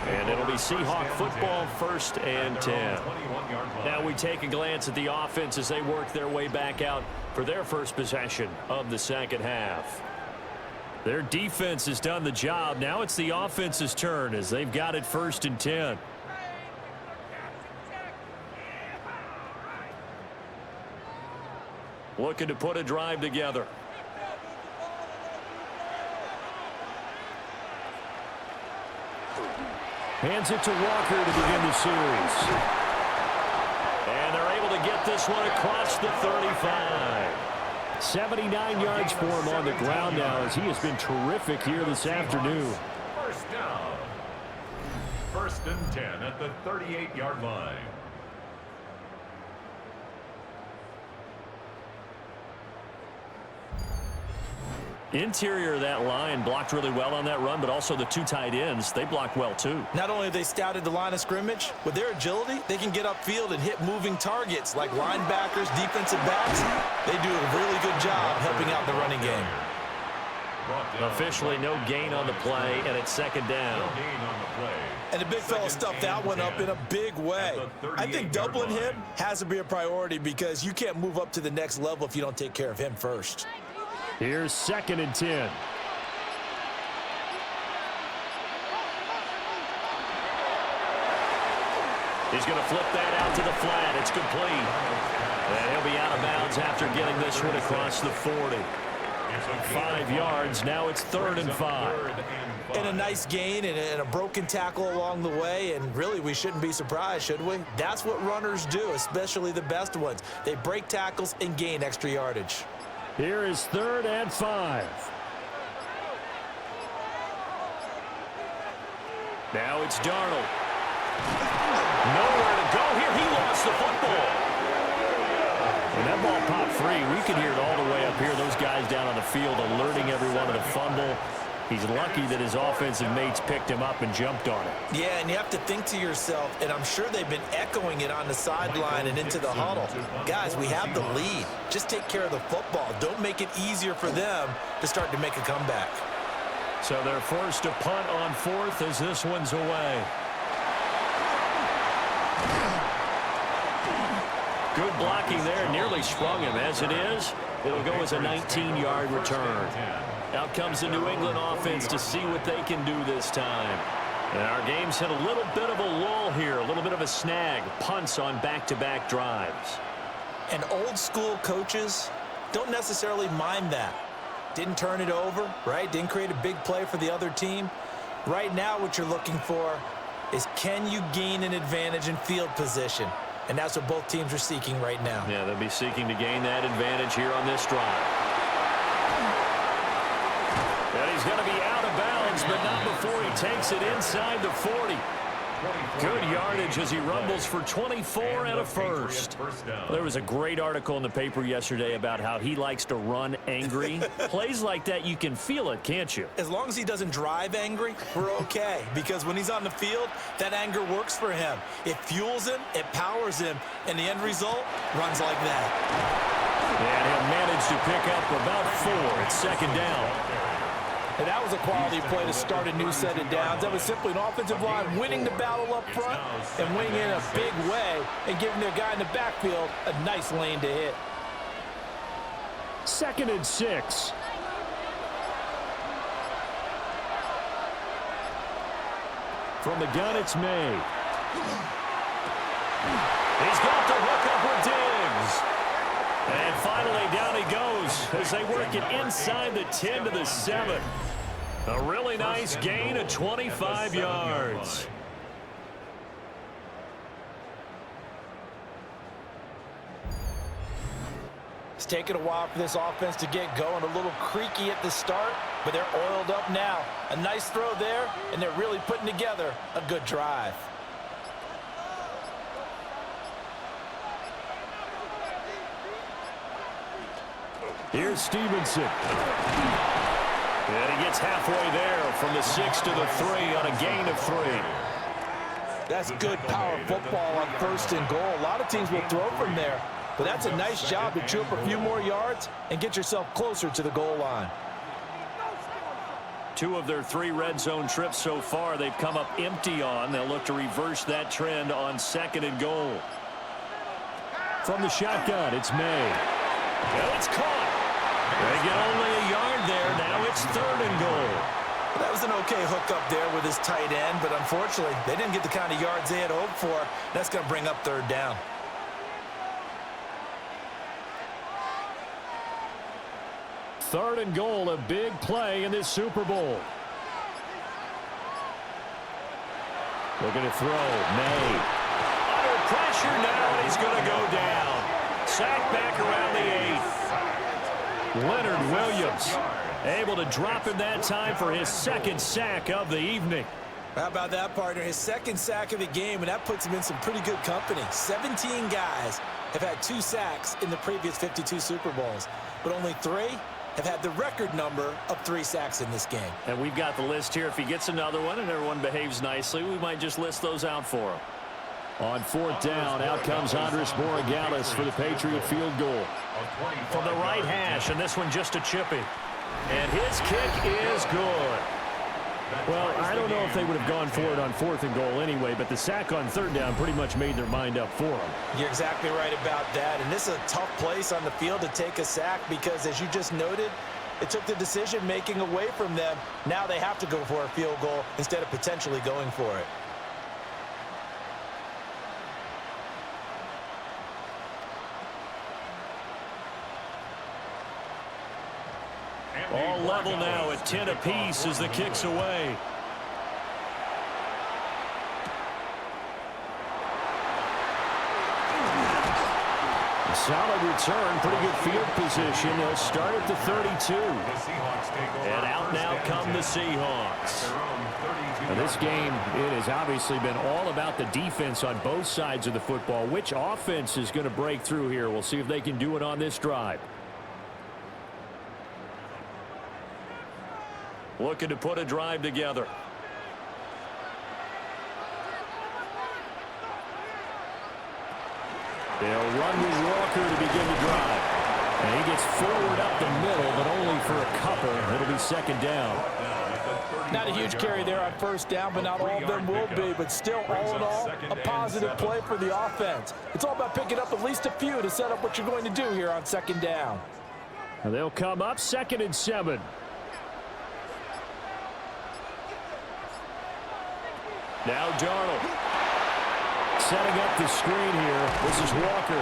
And it'll be Seahawk football, 1st and 10. Now we take a glance at the offense as they work their way back out for their first possession of the 2nd half. Their defense has done the job. Now it's the offense's turn as they've got it 1st and 10. Looking to put a drive together. Hands it to Walker to begin the series. And they're able to get this one across the 35. 79 yards for him on the ground now as he has been terrific here this afternoon. First down. 1st and 10 at the 38-yard line. Interior of that line blocked really well on that run, but also the 2 tight ends, they blocked well too. Not only have they scouted the line of scrimmage, with their agility, they can get upfield and hit moving targets like linebackers, defensive backs. They do a really good job helping out the running game. Officially no gain on the play, and it's 2nd down. And the big fella stuffed that one up in a big way. I think doubling him has to be a priority because you can't move up to the next level if you don't take care of him first. Here's 2nd and 10. He's going to flip that out to the flat. It's complete. And he'll be out of bounds after getting this one across the 40. 5 yards. Now it's 3rd and 5. And a nice gain and a broken tackle along the way. And really, we shouldn't be surprised, should we? That's what runners do, especially the best ones. They break tackles and gain extra yardage. Here is 3rd and 5. Now it's Darnold. Nowhere to go here. He lost the football. And that ball popped free. We can hear it all the way up here. Those guys down on the field alerting everyone of the fumble. He's lucky that his offensive mates picked him up and jumped on it. Yeah, and you have to think to yourself, and I'm sure they've been echoing it on the sideline and into the huddle. Guys, we have the lead. Just take care of the football. Don't make it easier for them to start to make a comeback. So they're forced to punt on 4th as this one's away. Good blocking there. Nearly sprung him. As it is, it'll go as a 19-yard return. Out comes the New England offense to see what they can do this time. And our game's hit a little bit of a lull here, a little bit of a snag. Punts on back-to-back drives. And old-school coaches don't necessarily mind that. Didn't turn it over, right? Didn't create a big play for the other team. Right now, what you're looking for is can you gain an advantage in field position? And that's what both teams are seeking right now. Yeah, they'll be seeking to gain that advantage here on this drive. And he's going to be out of bounds, but not before he takes it inside the 40. Good yardage as he rumbles for 24 and a first. There was a great article in the paper yesterday about how he likes to run angry. Plays like that, you can feel it, can't you? As long as he doesn't drive angry, we're okay. Because when he's on the field, that anger works for him. It fuels him, it powers him, and the end result runs like that. And he'll manage to pick up about 4 at second down. And that was a quality play to start a new set of downs. That was simply an offensive line winning the battle up front and winning in a big way and giving their guy in the backfield a nice lane to hit. 2nd and 6. From the gun, it's May. He's got the hook up with Diggs. And finally, down he goes as they work it inside the 10 to the 7. A really nice gain of 25 yards. It's taken a while for this offense to get going. A little creaky at the start, but they're oiled up now. A nice throw there, and they're really putting together a good drive. Here's Stevenson. And he gets halfway there from the 6 to the 3 on a gain of 3. That's good power football on 1st and goal. A lot of teams will throw from there, but that's a nice job to chew up a few more yards and get yourself closer to the goal line. 2 of their 3 red zone trips so far they've come up empty on. They'll look to reverse that trend on 2nd and goal. From the shotgun, it's May. Well, it's caught. They get only a yard there. Now it's 3rd and goal. That was an okay hook up there with his tight end, but unfortunately, they didn't get the kind of yards they had hoped for. That's going to bring up 3rd down. Third and goal, a big play in this Super Bowl. Looking to throw, May. Under pressure now, and he's going to go down. Sack back around the 8. Leonard Williams able to drop him that time for his 2nd sack of the evening. How about that, partner? His 2nd sack of the game, and that puts him in some pretty good company. 17 guys have had 2 sacks in the previous 52 Super Bowls, but only 3 have had the record number of 3 sacks in this game. And we've got the list here. If he gets another one and everyone behaves nicely, we might just list those out for him. On 4th down, out comes Andres Borregales for the Patriot field goal. From the right hash, and this one just a chippy. And his kick is good. Well, I don't know if they would have gone for it on 4th and goal anyway, but the sack on 3rd down pretty much made their mind up for them. You're exactly right about that, and this is a tough place on the field to take a sack because, as you just noted, it took the decision-making away from them. Now they have to go for a field goal instead of potentially going for it. All level now at 10 apiece as the kick's away. A solid return, pretty good field position. They'll start at the 32. And out now come the Seahawks. Now this game, it has obviously been all about the defense on both sides of the football. Which offense is going to break through here? We'll see if they can do it on this drive. Looking to put a drive together. They'll run with Walker to begin the drive. And he gets forward up the middle, but only for a couple. It'll be 2nd down. Not a huge carry there on 1st down, but not all of them will be. But still, all in all, a positive play for the offense. It's all about picking up at least a few to set up what you're going to do here on 2nd down. And they'll come up 2nd and 7. Now Darnold setting up the screen here. This is Walker.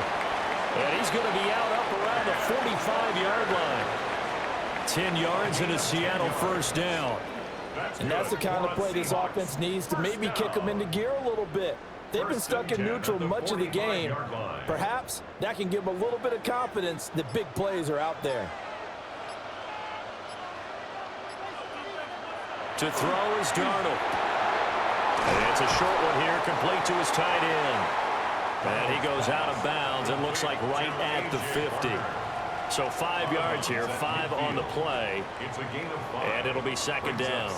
And he's going to be out up around the 45-yard line. 10 yards and a Seattle 1st down. And that's the kind of play this offense needs to maybe kick them into gear a little bit. They've been stuck in neutral much of the game. Perhaps that can give them a little bit of confidence that big plays are out there. To throw is Darnold. And it's a short one here, complete to his tight end. And he goes out of bounds. It looks like right at the 50. So 5 yards here, 5 on the play. And it'll be second down.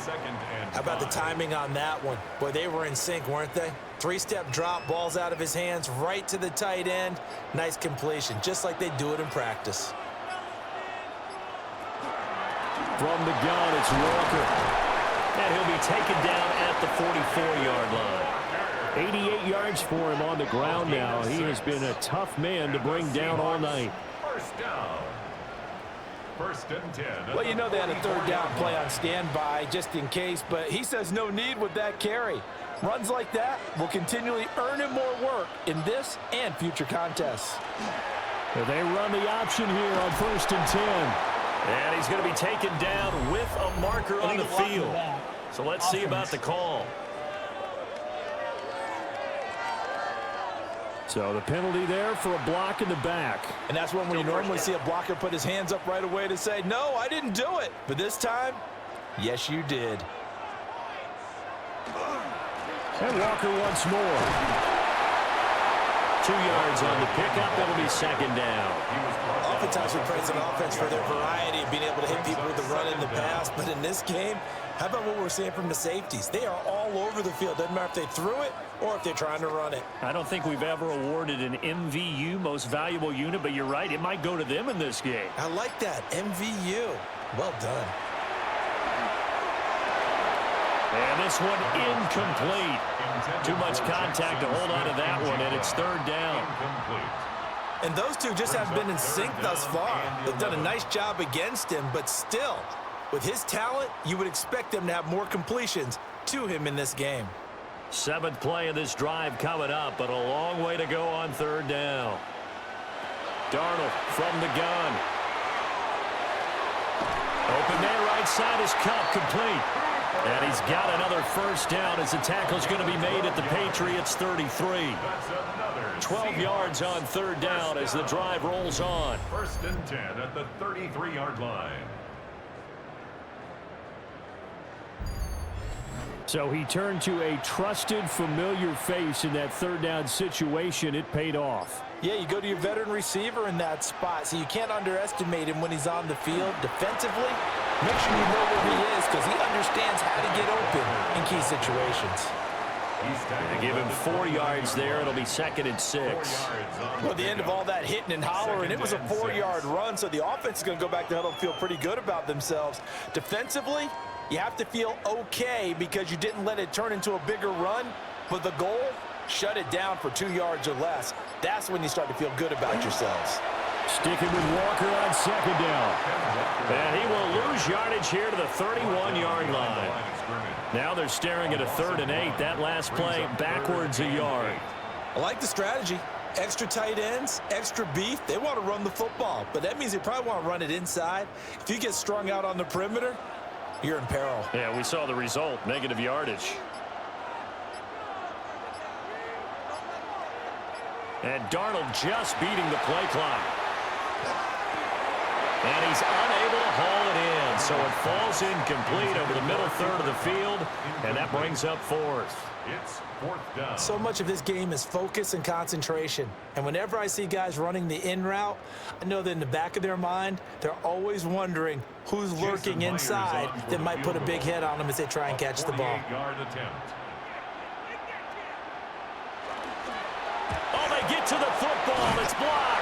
How about the timing on that one? Boy, they were in sync, weren't they? 3-step drop, ball's out of his hands, right to the tight end. Nice completion, just like they do it in practice. From the gun, it's Walker. And he'll be taken down at the 44-yard line. 88 yards for him on the ground now. He has been a tough man to bring down all night. First down. First and 10. Well, you know they had a third down play on standby just in case, but he says no need with that carry. Runs like that will continually earn him more work in this and future contests. They run the option here on first and 10. And he's going to be taken down with a marker on the field. So let's see about the call. So the penalty there for a block in the back. And that's when you normally see a blocker put his hands up right away to say, no, I didn't do it. But this time, yes, you did. And Walker once more. 2 yards on the pickup. That'll be second down. Oftentimes we praise an offense for their variety of being able to hit people with the run in the pass. But in this game, how about what we're seeing from the safeties? They are all over the field. Doesn't matter if they threw it or if they're trying to run it. I don't think we've ever awarded an MVU, most valuable unit, but you're right, it might go to them in this game. I like that, MVU. Well done. And this one incomplete. Too much contact to hold on to that one, and it's third down. And those two just haven't been in sync thus far. They've done a nice job against him, but still, with his talent, you would expect them to have more completions to him in this game. 7th play of this drive coming up, but a long way to go on third down. Darnold from the gun. Open there, right side is Cup, complete. And he's got another first down as the tackle's going to be made at the Patriots 33. 12 yards on third down as the drive rolls on. First and 10 at the 33-yard line. So he turned to a trusted, familiar face in that third down situation. It paid off. Yeah, you go to your veteran receiver in that spot, so you can't underestimate him when he's on the field defensively. Make sure you know where he is because he understands how to get open in key situations. They give him 4 yards there. It'll be second and 6. Well, at the end of all that hitting and hollering, it was a 4-yard run, so the offense is going to go back to huddle and feel pretty good about themselves. Defensively, you have to feel okay because you didn't let it turn into a bigger run, but the goal, shut it down for 2 yards or less. That's when you start to feel good about yourselves. Sticking with Walker on second down. And he will lose yardage here to the 31-yard line. Now they're staring at a 3rd and 8. That last play backwards a yard. I like the strategy. Extra tight ends, extra beef. They want to run the football, but that means they probably want to run it inside. If you get strung out on the perimeter, you're in peril. Yeah, we saw the result, negative yardage. And Darnold just beating the play clock. And he's unable to haul it in, so it falls incomplete over the middle third of the field, and that brings up 4th. It's 4th down. So much of this game is focus and concentration. And whenever I see guys running the in route, I know that in the back of their mind, they're always wondering who's lurking inside that might put a big hit on them as they try and catch the ball. 48-yard attempt. Oh, they get to the football. It's blocked.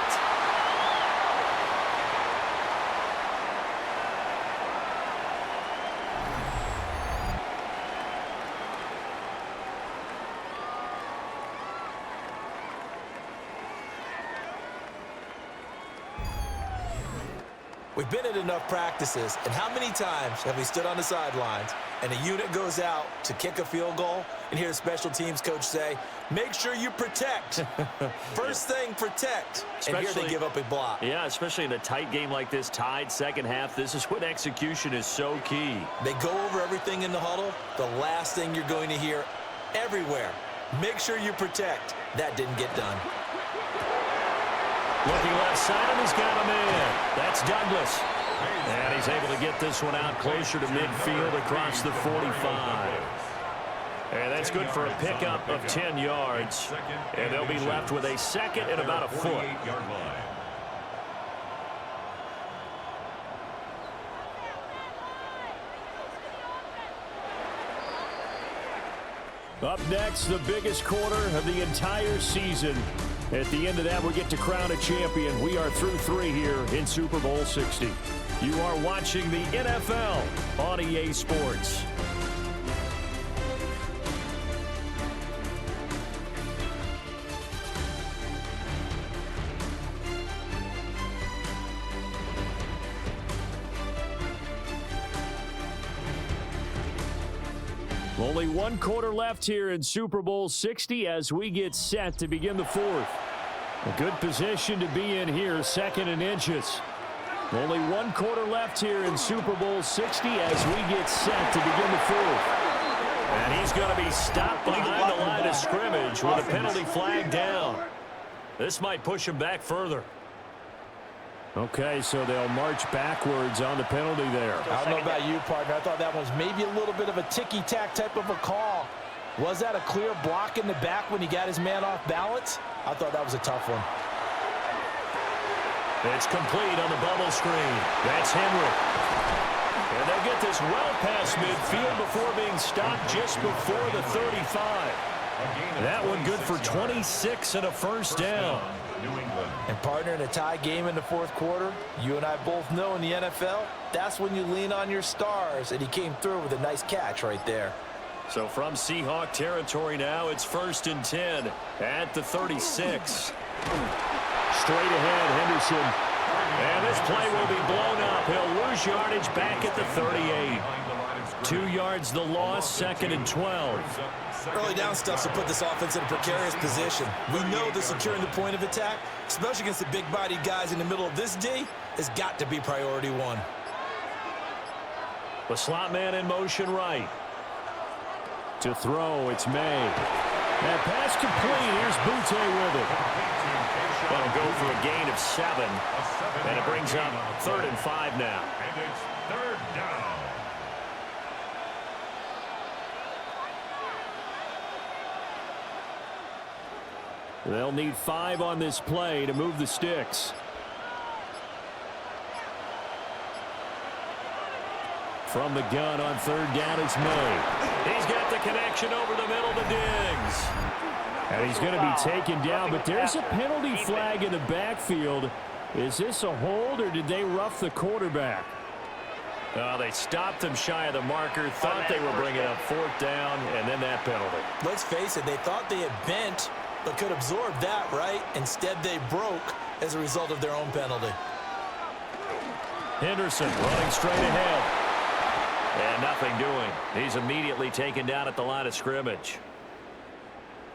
We've been at enough practices, and how many times have we stood on the sidelines and a unit goes out to kick a field goal, and hear the special teams coach say, make sure you protect. First thing, protect. And here they give up a block. Yeah, especially in a tight game like this, tied second half, this is when execution is so key. They go over everything in the huddle. The last thing you're going to hear everywhere, make sure you protect. That didn't get done. Looking left side, and he's got him in. That's Douglas. And he's able to get this one out closer to midfield across the 45. And that's good for a pickup of 10 yards. And they'll be left with a second and about a foot. Up next, the biggest quarter of the entire season. At the end of that, we get to crown a champion. We are through 3 here in Super Bowl 60. You are watching the NFL on EA Sports. Only 1 quarter left here in Super Bowl 60 as we get set to begin the 4th. A good position to be in here, 2nd and inches. Only 1 quarter left here in Super Bowl 60 as we get set to begin the 4th. And he's going to be stopped behind the line of scrimmage with a penalty flag down. This might push him back further. Okay, so they'll march backwards on the penalty there. I don't know about you, partner. I thought that was maybe a little bit of a ticky-tack type of a call. Was that a clear block in the back when he got his man off balance? I thought that was a tough one. It's complete on the bubble screen. That's Henry. And they'll get this well past midfield before being stopped just before the 35. That one good for 26 and a first down. And partner, in a tie game in the 4th quarter, you and I both know in the NFL, that's when you lean on your stars, and he came through with a nice catch right there. So from Seahawk territory now, it's 1st and 10 at the 36. Straight ahead, Henderson. And this play will be blown up. He'll lose yardage back at the 38. 2 yards the loss, 2nd and 12. Early down stuff to put this offense in a precarious position. We know that securing the point of attack, especially against the big-bodied guys in the middle of this D, has got to be priority 1. The slot man in motion right. To throw, it's May. That pass complete. Here's Butte with it. That'll go for a gain of 7. And it brings up 3rd and 5 now. And it's 3rd down. They'll need 5 on this play to move the sticks. From the gun on 3rd down, it's May. He's got the connection over the middle to Diggs. And he's going to be taken down, but there's a penalty flag in the backfield. Is this a hold, or did they rough the quarterback? They stopped him shy of the marker, thought they were bringing up 4th down, and then that penalty. Let's face it, they thought they had bent, but could absorb that, right? Instead, they broke as a result of their own penalty. Henderson running straight ahead. And nothing doing. He's immediately taken down at the line of scrimmage.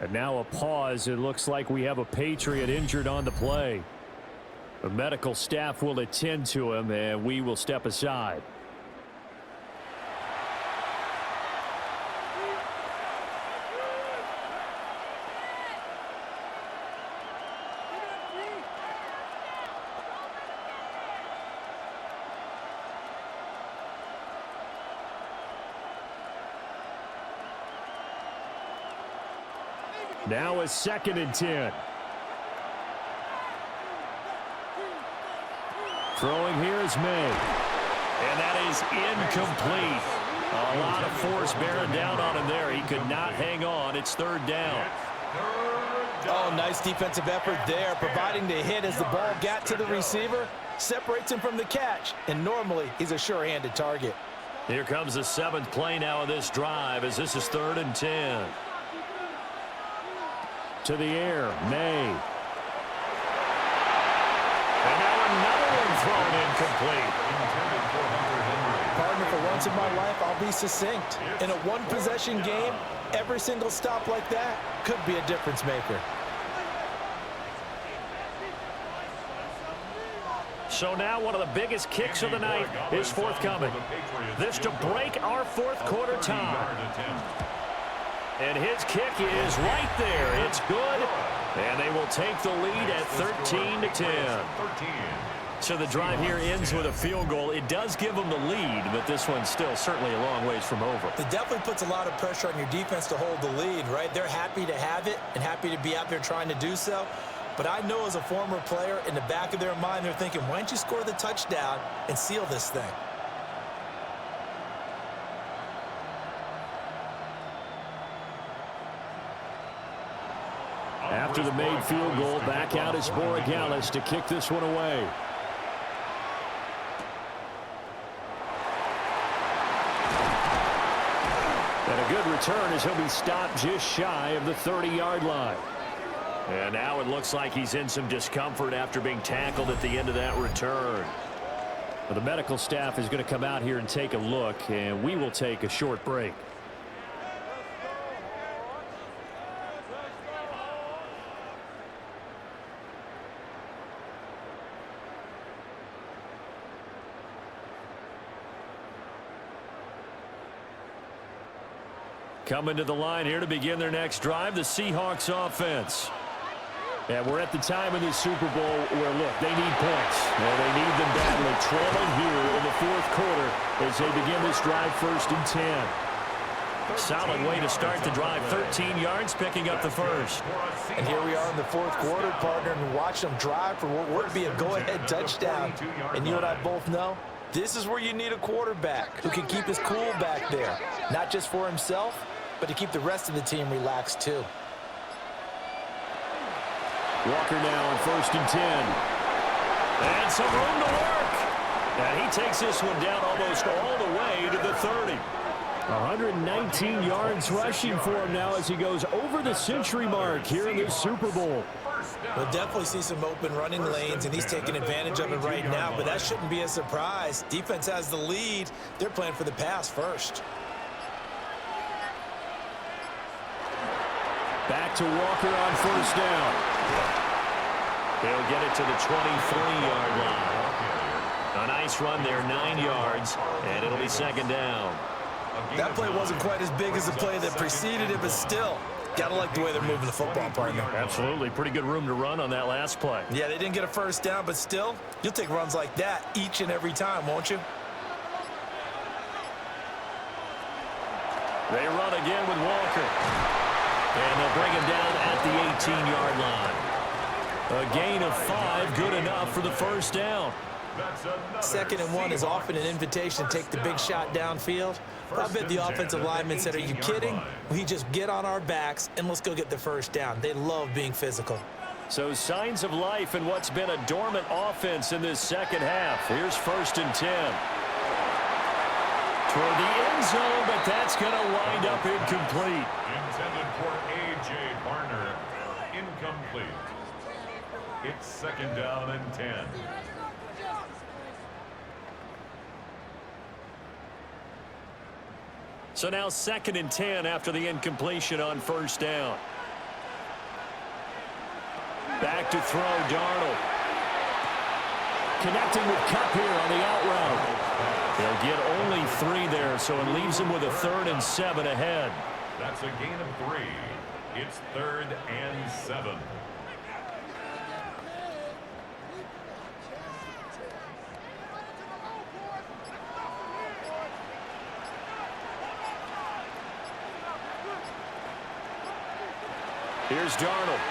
And now a pause. It looks like we have a Patriot injured on the play. The medical staff will attend to him, and we will step aside. Now a 2nd and 10. Throwing here is May. And that is incomplete. A lot of force bearing down on him there. He could not hang on. It's 3rd down. Oh, nice defensive effort there, providing the hit as the ball got to the receiver, separates him from the catch, and normally he's a sure-handed target. Here comes the 7th play now of this drive as this is 3rd and 10. To the air, May. And now another one thrown incomplete. Partner, for one once in my life, I'll be succinct. In a one-possession game, every single stop like that could be a difference maker. So now one of the biggest kicks of the night is forthcoming. This to break our fourth quarter tie. And his kick is right there. It's good. And they will take the lead at 13-10. So the drive here ends with a field goal. It does give them the lead, but this one's still certainly a long ways from over. It definitely puts a lot of pressure on your defense to hold the lead, right? They're happy to have it and happy to be out there trying to do so. But I know as a former player, in the back of their mind, they're thinking, why don't you score the touchdown and seal this thing? After the made field goal, back out is Borregales to kick this one away. And a good return as he'll be stopped just shy of the 30-yard line. And now it looks like he's in some discomfort after being tackled at the end of that return. Well, the medical staff is going to come out here and take a look, and we will take a short break. Coming to the line here to begin their next drive, the Seahawks offense. And we're at the time in this Super Bowl where, look, they need points. And they need them badly, trailing here in the fourth quarter as they begin this drive 1st and 10. Solid way to start the drive, 13 yards, picking up the first. And here we are in the fourth quarter, partner, and watch them drive for what would be a go-ahead touchdown. And you and I both know, this is where you need a quarterback who can keep his cool back there. Not just for himself, but to keep the rest of the team relaxed too. Walker now on 1st and 10. And some room to work. And he takes this one down almost all the way to the 30. 119 yards rushing for him now as he goes over the century mark here in the Super Bowl. We'll definitely see some open running lanes, and he's taking advantage of it right now, but that shouldn't be a surprise. Defense has the lead. They're playing for the pass first. Back to Walker on 1st down. He'll get it to the 23-yard line. A nice run there, 9 yards, and it'll be 2nd down. That play wasn't quite as big as the play that preceded it, but still, gotta like the way they're moving the football, partner. Absolutely. Pretty good room to run on that last play. Yeah, they didn't get a 1st down, but still, you'll take runs like that each and every time, won't you? They run again with Walker. And they'll bring him down at the 18-yard line. A gain of 5, good enough for the 1st down. 2nd and 1 is often an invitation to take the big shot downfield. I bet the offensive lineman said, are you kidding? We just get on our backs and let's go get the 1st down. They love being physical. So signs of life in what's been a dormant offense in this second half. Here's 1st and 10. Toward the end zone, but that's going to wind up incomplete. Intended for A.J. Barner. Incomplete. It's 2nd down and 10. So now 2nd and 10 after the incompletion on 1st down. Back to throw, Darnold. Connecting with Kupp here on the out route. They'll get only 3 there, so it leaves them with a 3rd and 7 ahead. That's a gain of 3. It's 3rd and 7. Here's Darnold.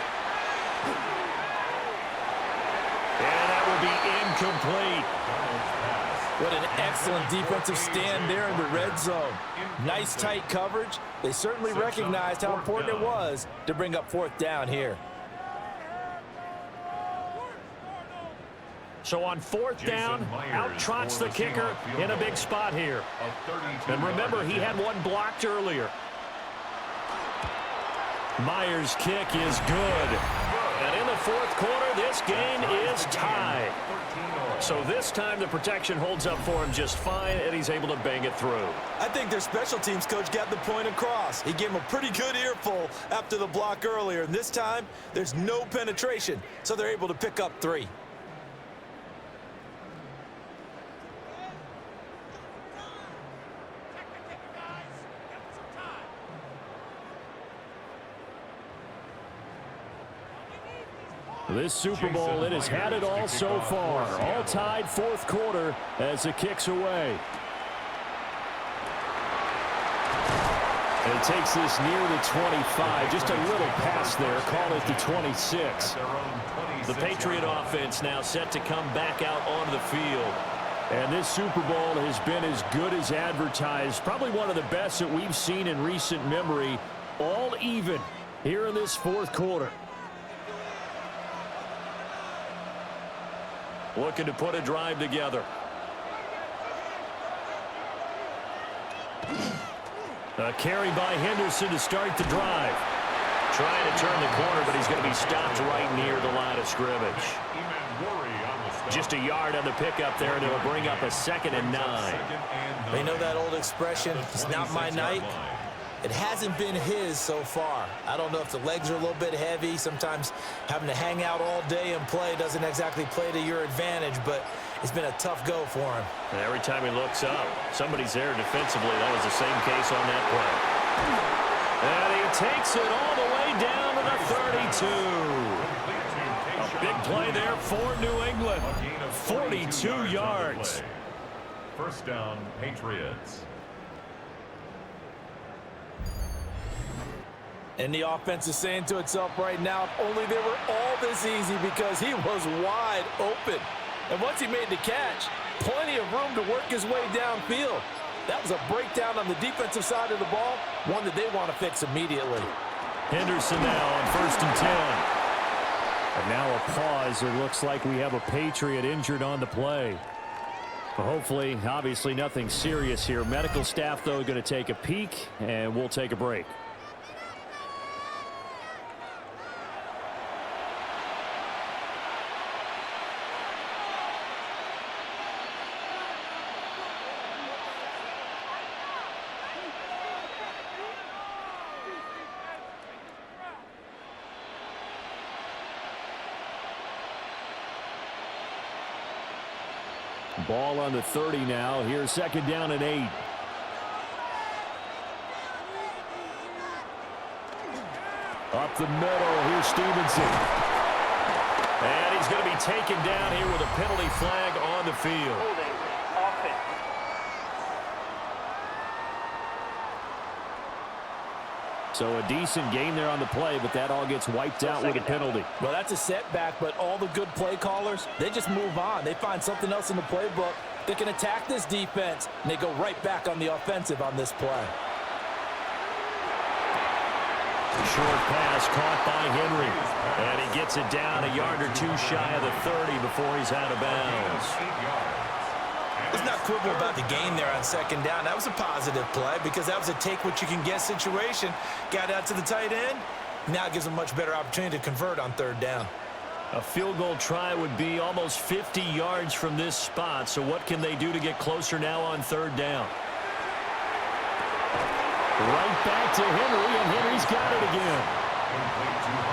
And that will be incomplete. What an excellent defensive stand there in the red zone. Nice tight coverage. They certainly recognized how important it was to bring up 4th down here. So on 4th down, out trots the kicker in a big spot here. And remember, he had one blocked earlier. Myers' kick is good. And in the fourth quarter. This game is tied. So this time the protection holds up for him just fine, and he's able to bang it through. I think their special teams coach got the point across. He gave him a pretty good earful after the block earlier, and this time there's no penetration, so they're able to pick up 3. This Super Bowl, it has had it all so far. All tied fourth quarter as the kick's away. And it takes this near the 25. Just a little pass there. Call it the 26. The Patriot offense now set to come back out onto the field. And this Super Bowl has been as good as advertised. Probably one of the best that we've seen in recent memory. All even here in this fourth quarter. Looking to put a drive together. A carry by Henderson to start the drive. Trying to turn the corner, but he's going to be stopped right near the line of scrimmage. Just a yard on the pickup there, and it'll bring up a 2nd and 9. They know that old expression, it's not my night. It hasn't been his so far. I don't know if the legs are a little bit heavy. Sometimes having to hang out all day and play doesn't exactly play to your advantage, but it's been a tough go for him. And every time he looks up, somebody's there defensively. That was the same case on that play. And he takes it all the way down to the 32. A big play there for New England. 42 yards. First down, Patriots. And the offense is saying to itself right now, if only they were all this easy, because he was wide open. And once he made the catch, plenty of room to work his way downfield. That was a breakdown on the defensive side of the ball, one that they want to fix immediately. Henderson now on 1st and 10. And now a pause. It looks like we have a Patriot injured on the play. But hopefully, obviously nothing serious here. Medical staff, though, going to take a peek, and we'll take a break. Ball on the 30 now. Here's 2nd down and 8. Up the middle. Here's Stevenson. And he's going to be taken down here with a penalty flag on the field. So a decent gain there on the play, but that all gets wiped out with a penalty. Well, that's a setback, but all the good play callers, they just move on. They find something else in the playbook that can attack this defense, and they go right back on the offensive on this play. Short pass caught by Henry. And he gets it down a yard or two shy of the 30 before he's out of bounds. Let's not quibble about the gain there on 2nd down. That was a positive play because that was a take-what-you-can-get situation. Got out to the tight end. Now it gives them a much better opportunity to convert on 3rd down. A field goal try would be almost 50 yards from this spot. So what can they do to get closer now on 3rd down? Right back to Henry, and Henry's got it again.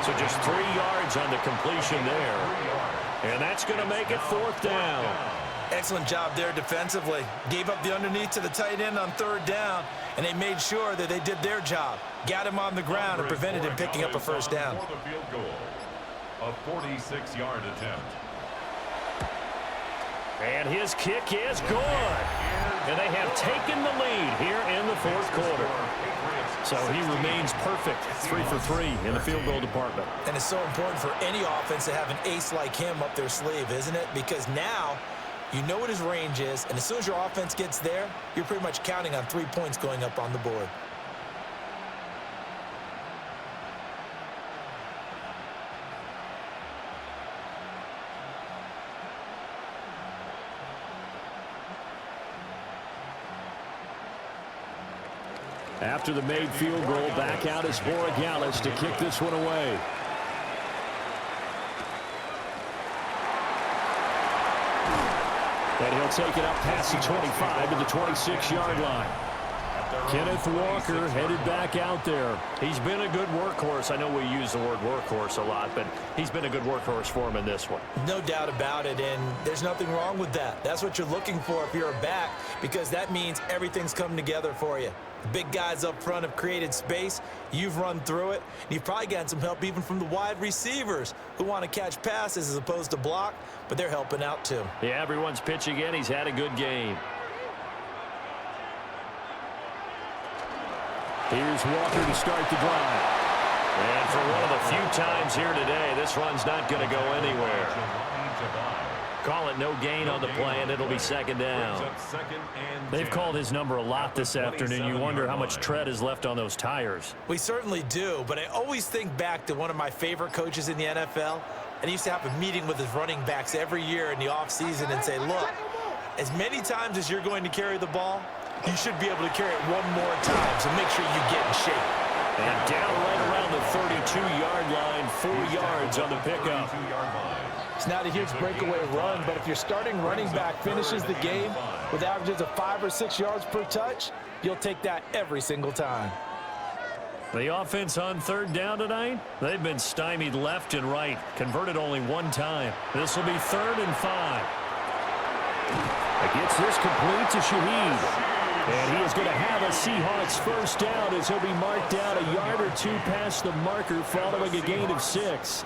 So just 3 yards on the completion there. And that's going to make it 4th down. Excellent job there defensively. Gave up the underneath to the tight end on 3rd down, and they made sure that they did their job. Got him on the ground and prevented him picking up a 1st down. A 46-yard attempt. And his kick is good. And they have taken the lead here in the 4th quarter. So he remains perfect, 3 for 3 in the field goal department. And it's so important for any offense to have an ace like him up their sleeve, isn't it? Because now you know what his range is, and as soon as your offense gets there, you're pretty much counting on 3 points going up on the board. After the made field goal, back out is Borregales to kick this one away. And he'll take it up past the 25 to the 26-yard line. Kenneth Walker headed back out there. He's been a good workhorse. I know we use the word workhorse a lot, but he's been a good workhorse for him in this one. No doubt about it, and there's nothing wrong with that. That's what you're looking for if you're a back, because that means everything's come together for you. The big guys up front have created space. You've run through it. You've probably gotten some help even from the wide receivers who want to catch passes as opposed to block, but they're helping out too. Yeah, everyone's pitching in. He's had a good game. Here's Walker to start the drive. And for one of the few times here today, this run's not going to go anywhere. Call it no gain on the play, and it'll be second down. They've called his number a lot this afternoon. You wonder how much tread is left on those tires. We certainly do, but I always think back to one of my favorite coaches in the NFL, and he used to have a meeting with his running backs every year in the offseason and say, look, as many times as you're going to carry the ball, you should be able to carry it one more time, so make sure you get in shape. And down right around the 32-yard line, 4 yards on the pickup. It's not a huge breakaway run, but if your starting running back finishes the game with averages of 5 or 6 yards per touch, you'll take that every single time. The offense on third down tonight, they've been stymied left and right, converted only one time. This will be 3rd and 5. It gets this complete to Shaheed. And he is going to have a Seahawks first down as he'll be marked down a yard or two past the marker following a gain of 6.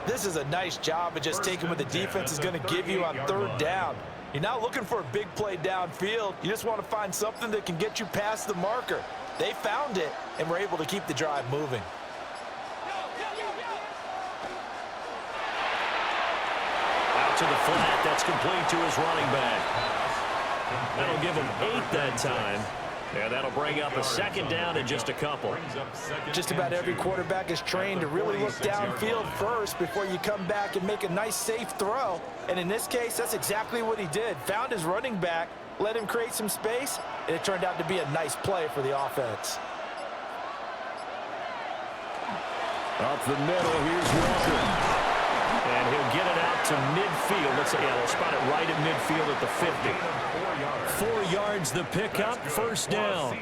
This is a nice job of just taking what the defense is going to give you on third down. You're not looking for a big play downfield. You just want to find something that can get you past the marker. They found it and were able to keep the drive moving. Out to the flat. That's complete to his running back. That'll give him 8 that time. And that'll bring up a second down in just a couple. Just about every quarterback is trained to really look downfield first before you come back and make a nice, safe throw. And in this case, that's exactly what he did. Found his running back, let him create some space, and it turned out to be a nice play for the offense. Up the middle, here's Walker. And he'll get it out to midfield. Let's say, yeah, they'll spot it right at midfield at the 50. 4 yards the pickup, first down.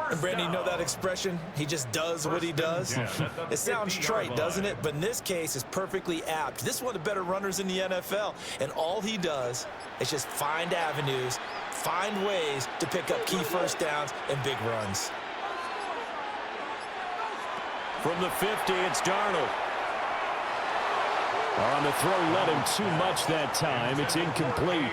And Brandon, you know that expression? He just does what he does. It sounds trite, doesn't it? But in this case, it's perfectly apt. This is one of the better runners in the NFL. And all he does is just find avenues, find ways to pick up key first downs and big runs. From the 50, it's Darnold. On the throw, led him too much that time. It's incomplete.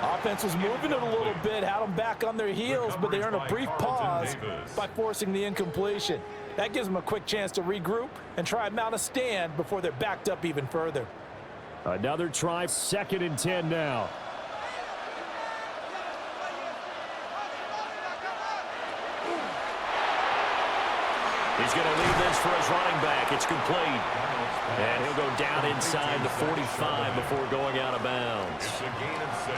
Offense was moving it a little bit, had them back on their heels, but they earned a brief pause by forcing the incompletion. That gives them a quick chance to regroup and try and mount a stand before they're backed up even further. Another try, 2nd and 10 now. He's going to leave this for his running back. It's complete. And he'll go down inside the 45 before going out of bounds. It's a gain of 6.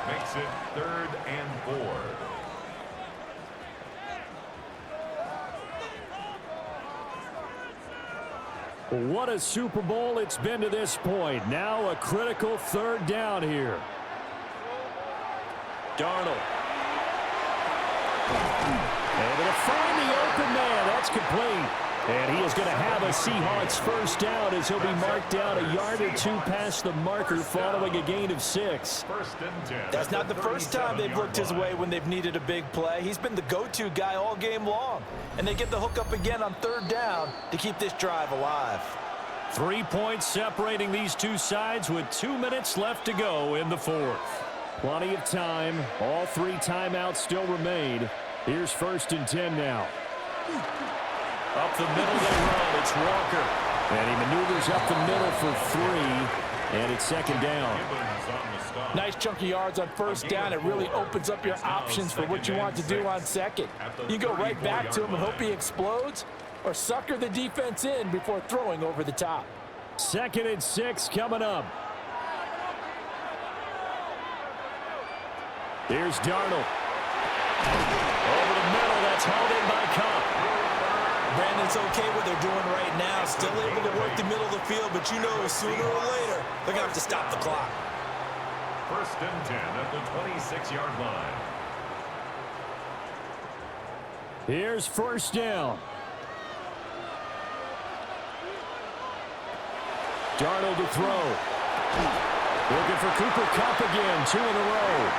Makes it 3rd and 4. What a Super Bowl it's been to this point. Now a critical 3rd down here. Darnold. And it'll find the open man. That's complete. And he is going to have a Seahawks first down as he'll be marked down a yard or two past the marker following a gain of 6. That's not the first time they've looked his way when they've needed a big play. He's been the go-to guy all game long. And they get the hook up again on 3rd down to keep this drive alive. 3 points separating these two sides with 2 minutes left to go in the 4th. Plenty of time. All 3 timeouts still remain. Here's 1st and 10 now. Up the middle they run. It's Walker. And he maneuvers up the middle for 3. And it's 2nd down. Nice chunk of yards on 1st down. It really opens up your options for what you want to do on 2nd. You go right back to him and hope he explodes, or sucker the defense in before throwing over the top. 2nd and 6 coming up. Here's Darnold. Over the middle, that's hauled in by Cup. Brandon, it's okay what they're doing right now. Still able to work the middle of the field, but you know sooner or later they're going to have to stop the clock. First and 10 at the 26-yard line. Here's first down. Darnold to throw. Looking for Cooper Kupp again, 2 in a row.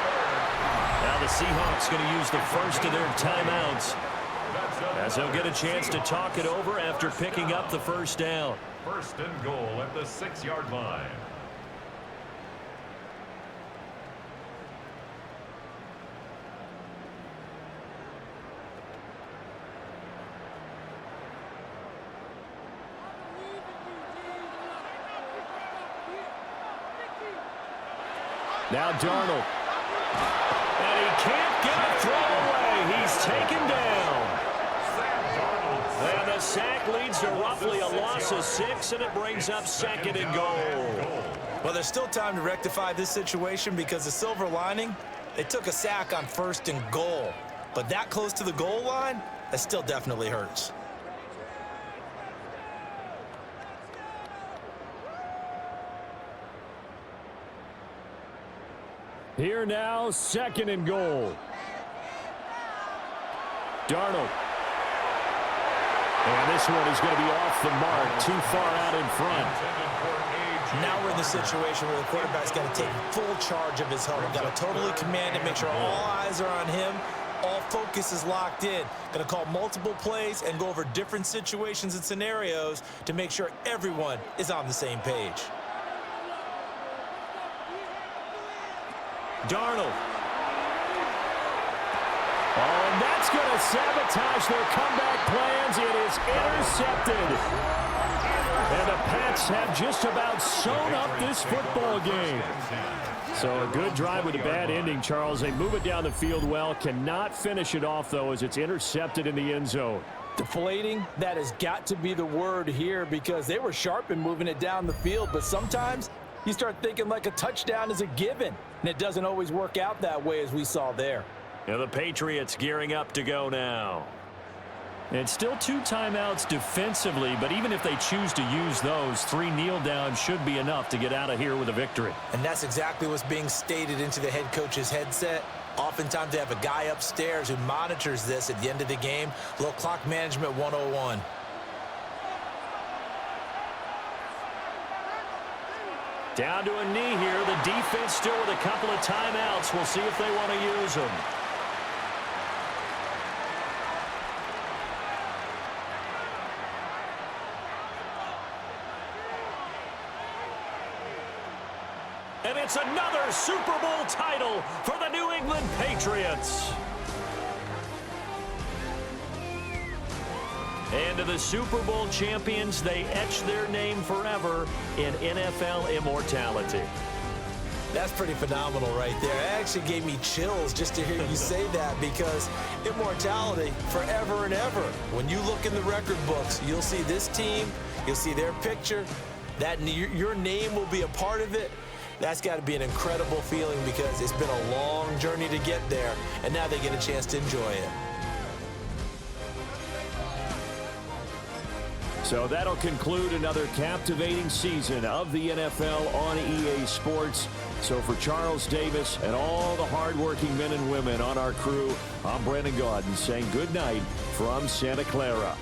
Now the Seahawks going to use the first of their timeouts, as they'll get a chance to talk it over after picking up the first down. First and goal at the 6-yard line. Now Darnold. And he can't get a throw away. He's taken down. And the sack leads to roughly a loss of 6, and it brings up second and goal. Well, there's still time to rectify this situation because the silver lining, they took a sack on first and goal. But that close to the goal line, that still definitely hurts. Here now, second and goal. Darnold. And this one is going to be off the mark, too far out in front. Now we're in the situation where the quarterback's got to take full charge of his helmet. Got to totally command it, make sure all eyes are on him. All focus is locked in. Going to call multiple plays and go over different situations and scenarios to make sure everyone is on the same page. Darnold. Oh, and that's going to sabotage their comeback plans. It is intercepted. And the Pats have just about sewn up this football game. So a good drive with a bad ending, Charles. They move it down the field well. Cannot finish it off, though, as it's intercepted in the end zone. Deflating, that has got to be the word here because they were sharp in moving it down the field. But sometimes you start thinking like a touchdown is a given. And it doesn't always work out that way as we saw there. Now the Patriots gearing up to go now. And still 2 timeouts defensively, but even if they choose to use those, 3 kneel downs should be enough to get out of here with a victory. And that's exactly what's being stated into the head coach's headset. Oftentimes they have a guy upstairs who monitors this at the end of the game. Little clock management 101. Down to a knee here. The defense still with a couple of timeouts. We'll see if they want to use them. And it's another Super Bowl title for the New England Patriots. And to the Super Bowl champions, they etch their name forever in NFL immortality. That's pretty phenomenal right there. It actually gave me chills just to hear you say that because immortality forever and ever. When you look in the record books, you'll see this team, you'll see their picture, that your name will be a part of it. That's got to be an incredible feeling because it's been a long journey to get there, and now they get a chance to enjoy it. So that'll conclude another captivating season of the NFL on EA Sports. So for Charles Davis and all the hardworking men and women on our crew, I'm Brandon Gaudin saying good night from Santa Clara.